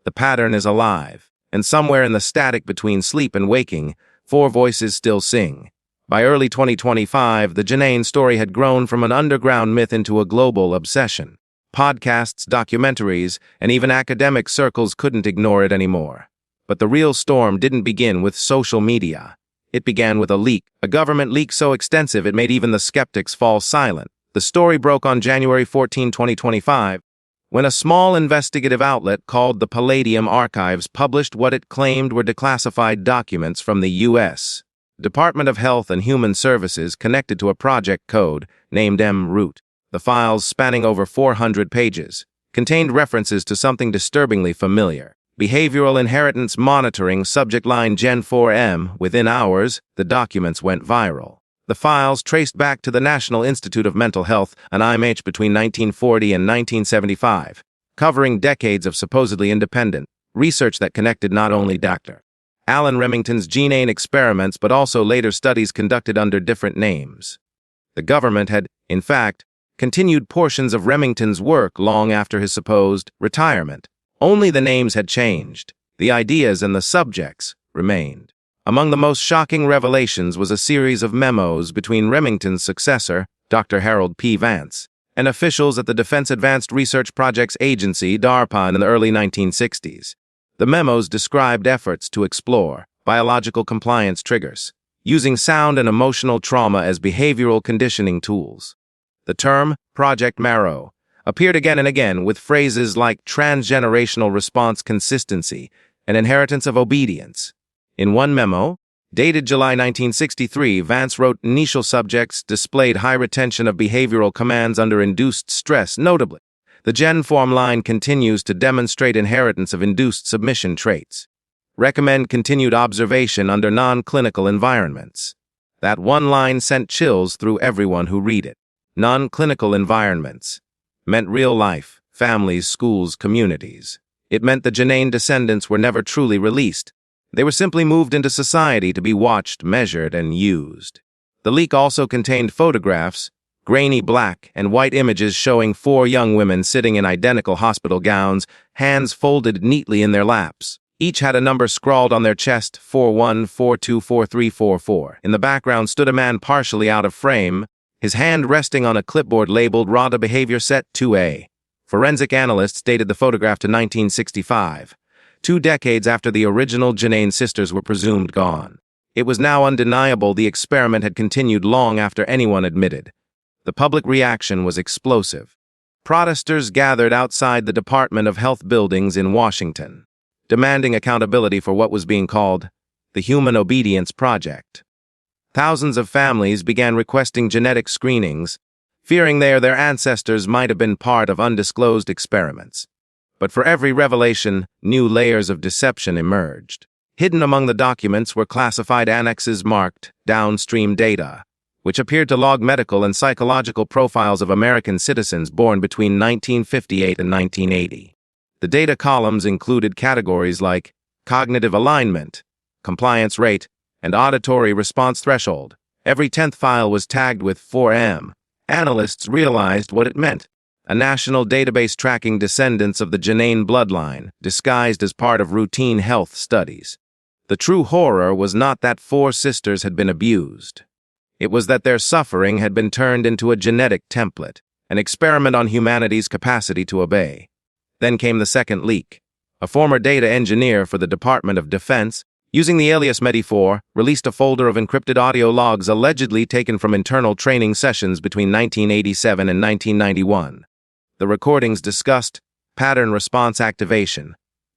The pattern is alive, and somewhere in the static between sleep and waking, four voices still sing. By early 2025, the Janane story had grown from an underground myth into a global obsession. Podcasts, documentaries, and even academic circles couldn't ignore it anymore. But the real storm didn't begin with social media. It began with a leak, a government leak so extensive it made even the skeptics fall silent. The story broke on January 14, 2025, when a small investigative outlet called the Palladium Archives published what it claimed were declassified documents from the U.S. Department of Health and Human Services connected to a project code named M-Root. The files, spanning over 400 pages, contained references to something disturbingly familiar. Behavioral inheritance monitoring, subject line Gen 4M. Within hours, the documents went viral. The files traced back to the National Institute of Mental Health, an IMH between 1940 and 1975, covering decades of supposedly independent research that connected not only Dr. Alan Remington's Janane experiments but also later studies conducted under different names. The government had, in fact, continued portions of Remington's work long after his supposed retirement. Only the names had changed. The ideas and the subjects remained. Among the most shocking revelations was a series of memos between Remington's successor, Dr. Harold P. Vance, and officials at the Defense Advanced Research Projects Agency, DARPA, in the early 1960s. The memos described efforts to explore biological compliance triggers, using sound and emotional trauma as behavioral conditioning tools. The term, Project Marrow, appeared again and again with phrases like transgenerational response consistency and inheritance of obedience. In one memo, dated July 1963, Vance wrote initial subjects displayed high retention of behavioral commands under induced stress. Notably, the Gen form line continues to demonstrate inheritance of induced submission traits. Recommend continued observation under non-clinical environments. That one line sent chills through everyone who read it. Non-clinical environments meant real life, families, schools, communities. It meant the Janane descendants were never truly released. They were simply moved into society to be watched, measured, and used. The leak also contained photographs, grainy black and white images showing four young women sitting in identical hospital gowns, hands folded neatly in their laps. Each had a number scrawled on their chest, 41424344. In the background stood a man partially out of frame, his hand resting on a clipboard labeled RADA Behavior Set 2A. Forensic analysts dated the photograph to 1965, 2 decades after the original Janane sisters were presumed gone. It was now undeniable the experiment had continued long after anyone admitted. The public reaction was explosive. Protesters gathered outside the Department of Health buildings in Washington, demanding accountability for what was being called the Human Obedience Project. Thousands of families began requesting genetic screenings, fearing their ancestors might have been part of undisclosed experiments. But for every revelation, new layers of deception emerged. Hidden among the documents were classified annexes marked downstream data, which appeared to log medical and psychological profiles of American citizens born between 1958 and 1980. The data columns included categories like cognitive alignment, compliance rate, and auditory response threshold. Every 10th file was tagged with 4M. Analysts realized what it meant: a national database tracking descendants of the Janane bloodline, disguised as part of routine health studies. The true horror was not that 4 sisters had been abused. It was that their suffering had been turned into a genetic template, an experiment on humanity's capacity to obey. Then came the second leak. A former data engineer for the Department of Defense, using the alias Medi4, released a folder of encrypted audio logs allegedly taken from internal training sessions between 1987 and 1991. The recordings discussed pattern response activation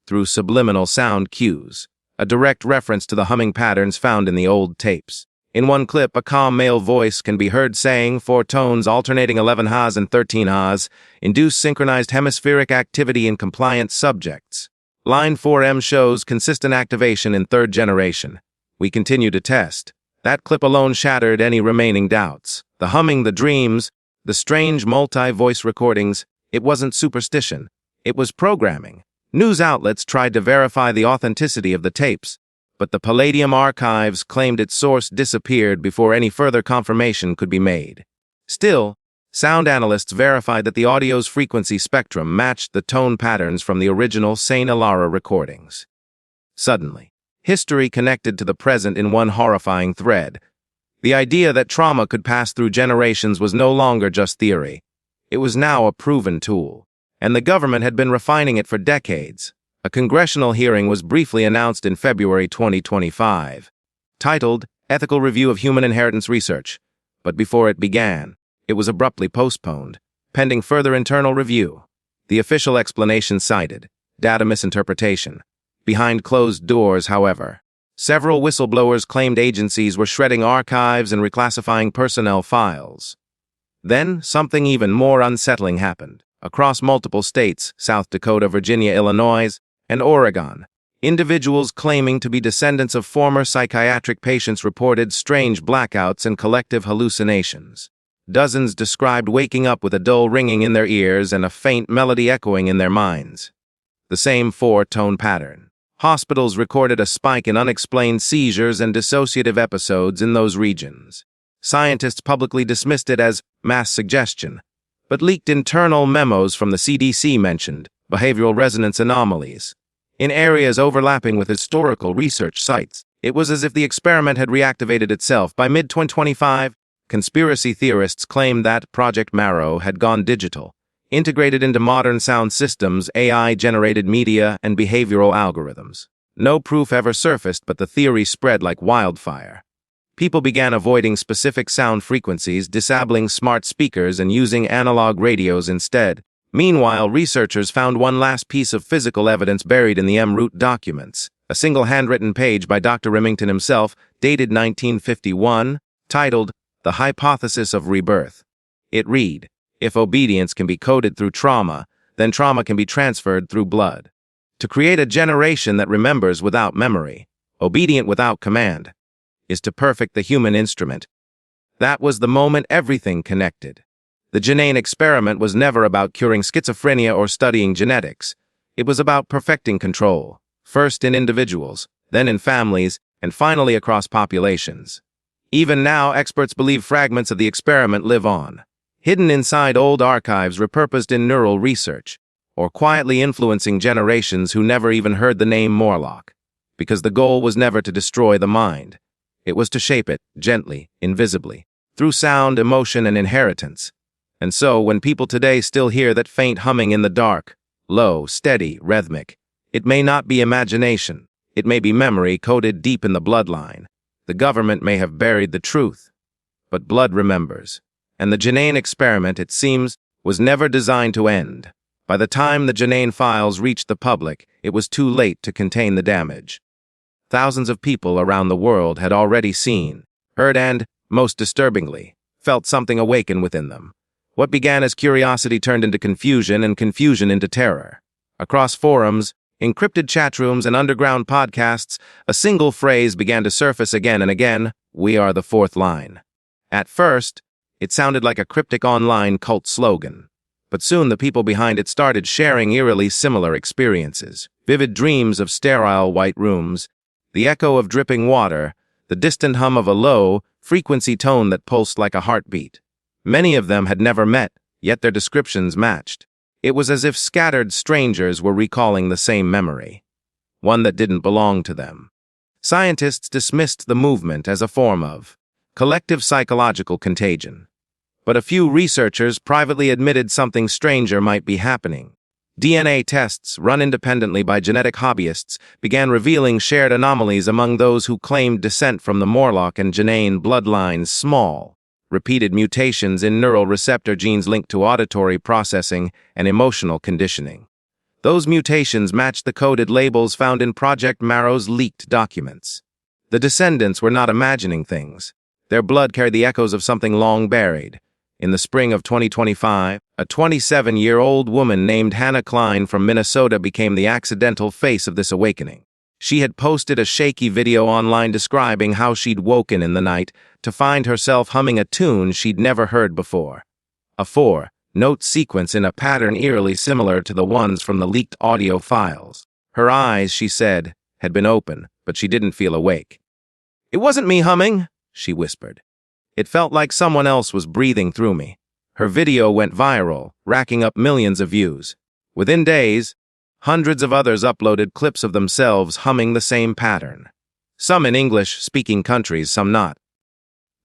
through subliminal sound cues, a direct reference to the humming patterns found in the old tapes. In one clip, a calm male voice can be heard saying 4 tones alternating 11 ha's and 13 ha's, induce synchronized hemispheric activity in compliant subjects. Line 4M shows consistent activation in 3rd generation. We continue to test. That clip alone shattered any remaining doubts. The humming, the dreams, the strange multi-voice recordings, it wasn't superstition. It was programming. News outlets tried to verify the authenticity of the tapes, but the Palladium archives claimed its source disappeared before any further confirmation could be made. Still, sound analysts verified that the audio's frequency spectrum matched the tone patterns from the original Saint Ilara recordings. Suddenly, history connected to the present in one horrifying thread. The idea that trauma could pass through generations was no longer just theory. It was now a proven tool, and the government had been refining it for decades. A congressional hearing was briefly announced in February 2025, titled Ethical Review of Human Inheritance Research, but before it began, it was abruptly postponed, pending further internal review. The official explanation cited data misinterpretation. Behind closed doors, however, several whistleblowers claimed agencies were shredding archives and reclassifying personnel files. Then, something even more unsettling happened. Across multiple states, South Dakota, Virginia, Illinois, and Oregon, individuals claiming to be descendants of former psychiatric patients reported strange blackouts and collective hallucinations. Dozens described waking up with a dull ringing in their ears and a faint melody echoing in their minds. The same 4-tone pattern. Hospitals recorded a spike in unexplained seizures and dissociative episodes in those regions. Scientists publicly dismissed it as mass suggestion, but leaked internal memos from the CDC mentioned behavioral resonance anomalies. In areas overlapping with historical research sites, it was as if the experiment had reactivated itself. By mid-2025, conspiracy theorists claimed that Project Marrow had gone digital, integrated into modern sound systems, AI-generated media, and behavioral algorithms. No proof ever surfaced, but the theory spread like wildfire. People began avoiding specific sound frequencies, disabling smart speakers, and using analog radios instead. Meanwhile, researchers found one last piece of physical evidence buried in the en-route documents, a single handwritten page by Dr. Remington himself, dated 1951, titled The Hypothesis of Rebirth. It read, "If obedience can be coded through trauma, then trauma can be transferred through blood. To create a generation that remembers without memory, obedient without command, is to perfect the human instrument." That was the moment everything connected. The Janane experiment was never about curing schizophrenia or studying genetics. It was about perfecting control, first in individuals, then in families, and finally across populations. Even now, experts believe fragments of the experiment live on, hidden inside old archives repurposed in neural research, or quietly influencing generations who never even heard the name Morlock. Because the goal was never to destroy the mind. It was to shape it, gently, invisibly, through sound, emotion, and inheritance. And so, when people today still hear that faint humming in the dark, low, steady, rhythmic, it may not be imagination. It may be memory coded deep in the bloodline. The government may have buried the truth, but blood remembers. And the Janane experiment, it seems, was never designed to end. By the time the Janane files reached the public, it was too late to contain the damage. Thousands of people around the world had already seen, heard, and, most disturbingly, felt something awaken within them. What began as curiosity turned into confusion, and confusion into terror. Across forums, encrypted chatrooms, and underground podcasts, a single phrase began to surface again and again: "We are the fourth line." At first, it sounded like a cryptic online cult slogan, but soon the people behind it started sharing eerily similar experiences. Vivid dreams of sterile white rooms, the echo of dripping water, the distant hum of a low-frequency tone that pulsed like a heartbeat. Many of them had never met, yet their descriptions matched. It was as if scattered strangers were recalling the same memory, one that didn't belong to them. Scientists dismissed the movement as a form of collective psychological contagion. But a few researchers privately admitted something stranger might be happening. DNA tests, run independently by genetic hobbyists, began revealing shared anomalies among those who claimed descent from the Morlock and Janane bloodlines. Small, repeated mutations in neural receptor genes linked to auditory processing and emotional conditioning. Those mutations matched the coded labels found in Project Marrow's leaked documents. The descendants were not imagining things. Their blood carried the echoes of something long buried. In the spring of 2025, a 27-year-old woman named Hannah Klein from Minnesota became the accidental face of this awakening. She had posted a shaky video online describing how she'd woken in the night to find herself humming a tune she'd never heard before. A four-note sequence in a pattern eerily similar to the ones from the leaked audio files. Her eyes, she said, had been open, but she didn't feel awake. "It wasn't me humming," she whispered. "It felt like someone else was breathing through me." Her video went viral, racking up millions of views. Within days, hundreds of others uploaded clips of themselves humming the same pattern. Some in English-speaking countries, some not.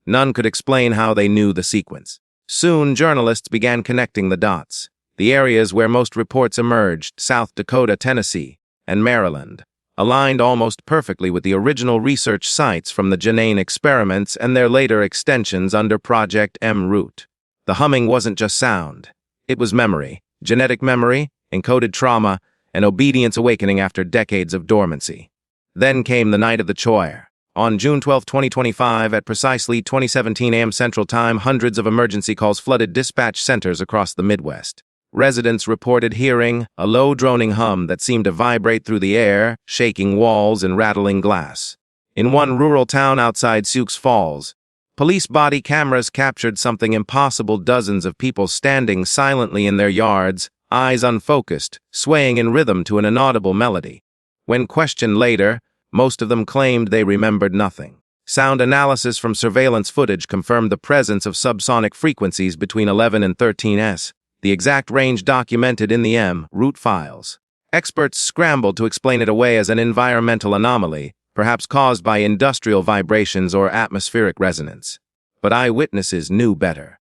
None could explain how they knew the sequence. Soon, journalists began connecting the dots. The areas where most reports emerged, South Dakota, Tennessee, and Maryland, aligned almost perfectly with the original research sites from the Janane experiments and their later extensions under Project M Root. The humming wasn't just sound. It was memory, genetic memory, encoded trauma, and obedience awakening after decades of dormancy. Then came the night of the choir. On June 12, 2025, at precisely 20:17 a.m. Central Time, hundreds of emergency calls flooded dispatch centers across the Midwest. Residents reported hearing a low droning hum that seemed to vibrate through the air, shaking walls and rattling glass. In one rural town outside Sioux Falls, police body cameras captured something impossible: dozens of people standing silently in their yards, eyes unfocused, swaying in rhythm to an inaudible melody. When questioned later, most of them claimed they remembered nothing. Sound analysis from surveillance footage confirmed the presence of subsonic frequencies between 11 and 13s, the exact range documented in the M Root files. Experts scrambled to explain it away as an environmental anomaly, perhaps caused by industrial vibrations or atmospheric resonance. But eyewitnesses knew better.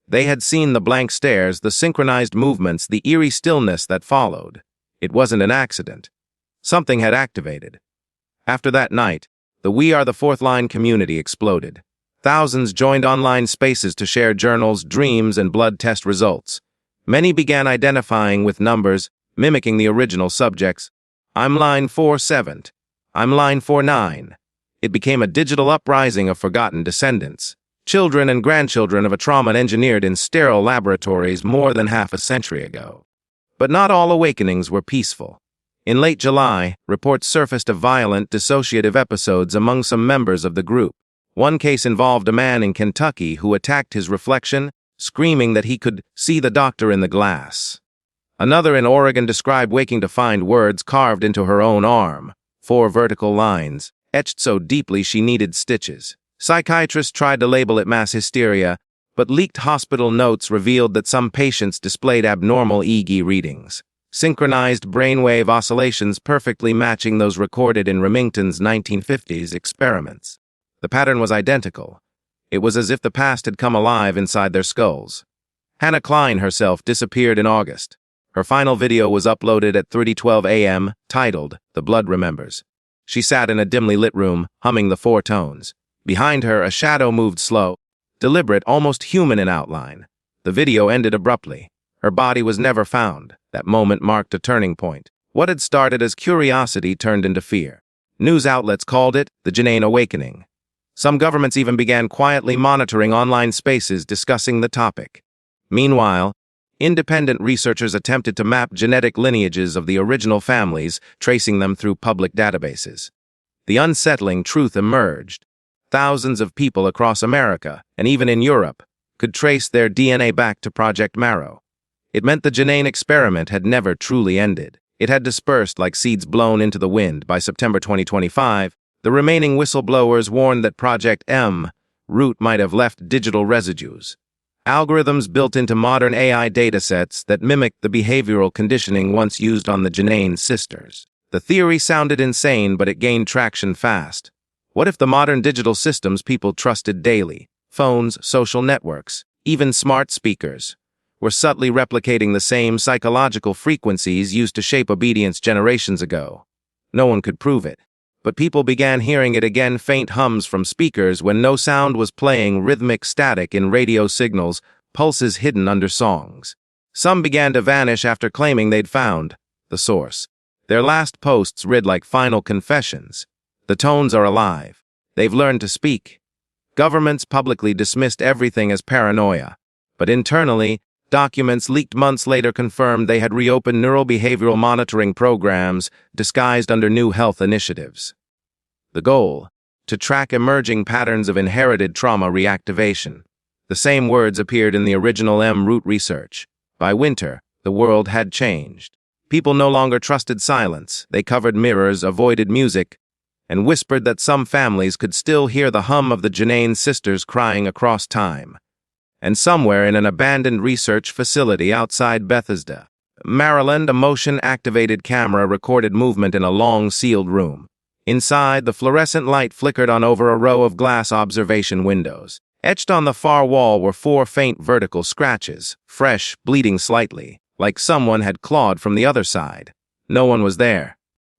They had seen the blank stares, the synchronized movements, the eerie stillness that followed. It wasn't an accident. Something had activated. After that night, the We Are the Fourth Line community exploded. Thousands joined online spaces to share journals, dreams, and blood test results. Many began identifying with numbers, mimicking the original subjects. "I'm line 47. I'm line 49. It became a digital uprising of forgotten descendants, children and grandchildren of a trauma engineered in sterile laboratories more than half a century ago. But not all awakenings were peaceful. In late July, reports surfaced of violent, dissociative episodes among some members of the group. One case involved a man in Kentucky who attacked his reflection, screaming that he could see the doctor in the glass. Another in Oregon described waking to find words carved into her own arm, 4 vertical lines, etched so deeply she needed stitches. Psychiatrists tried to label it mass hysteria, but leaked hospital notes revealed that some patients displayed abnormal EEG readings, synchronized brainwave oscillations perfectly matching those recorded in Remington's 1950s experiments. The pattern was identical. It was as if the past had come alive inside their skulls. Hannah Klein herself disappeared in August. Her final video was uploaded at 3:12 a.m., titled, "The Blood Remembers." She sat in a dimly lit room, humming the 4 tones. Behind her, a shadow moved slow, deliberate, almost human in outline. The video ended abruptly. Her body was never found. That moment marked a turning point. What had started as curiosity turned into fear. News outlets called it the Janane Awakening. Some governments even began quietly monitoring online spaces discussing the topic. Meanwhile, independent researchers attempted to map genetic lineages of the original families, tracing them through public databases. The unsettling truth emerged. Thousands of people across America, and even in Europe, could trace their DNA back to Project Marrow. It meant the Janine experiment had never truly ended. It had dispersed like seeds blown into the wind. By September 2025, the remaining whistleblowers warned that Project M root might have left digital residues. Algorithms built into modern AI datasets that mimicked the behavioral conditioning once used on the Janine sisters. The theory sounded insane, but it gained traction fast. What if the modern digital systems people trusted daily, phones, social networks, even smart speakers, were subtly replicating the same psychological frequencies used to shape obedience generations ago? No one could prove it, but people began hearing it again, faint hums from speakers when no sound was playing, rhythmic static in radio signals, pulses hidden under songs. Some began to vanish after claiming they'd found the source. Their last posts read like final confessions. The tones are alive. They've learned to speak. Governments publicly dismissed everything as paranoia, but internally, documents leaked months later confirmed they had reopened neurobehavioral monitoring programs disguised under new health initiatives. The goal: to track emerging patterns of inherited trauma reactivation. The same words appeared in the original M-Root research. By winter, the world had changed. People no longer trusted silence. They covered mirrors, avoided music, and whispered that some families could still hear the hum of the Janine sisters crying across time. And somewhere in an abandoned research facility outside Bethesda, Maryland, a motion-activated camera recorded movement in a long, sealed room. Inside, the fluorescent light flickered on over a row of glass observation windows. Etched on the far wall were 4 faint vertical scratches, fresh, bleeding slightly, like someone had clawed from the other side. No one was there.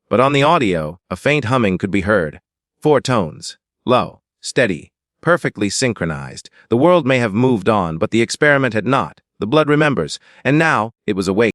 But on the audio, a faint humming could be heard. 4 tones. Low, steady, perfectly synchronized. The world may have moved on, but the experiment had not. The blood remembers, and now it was awake.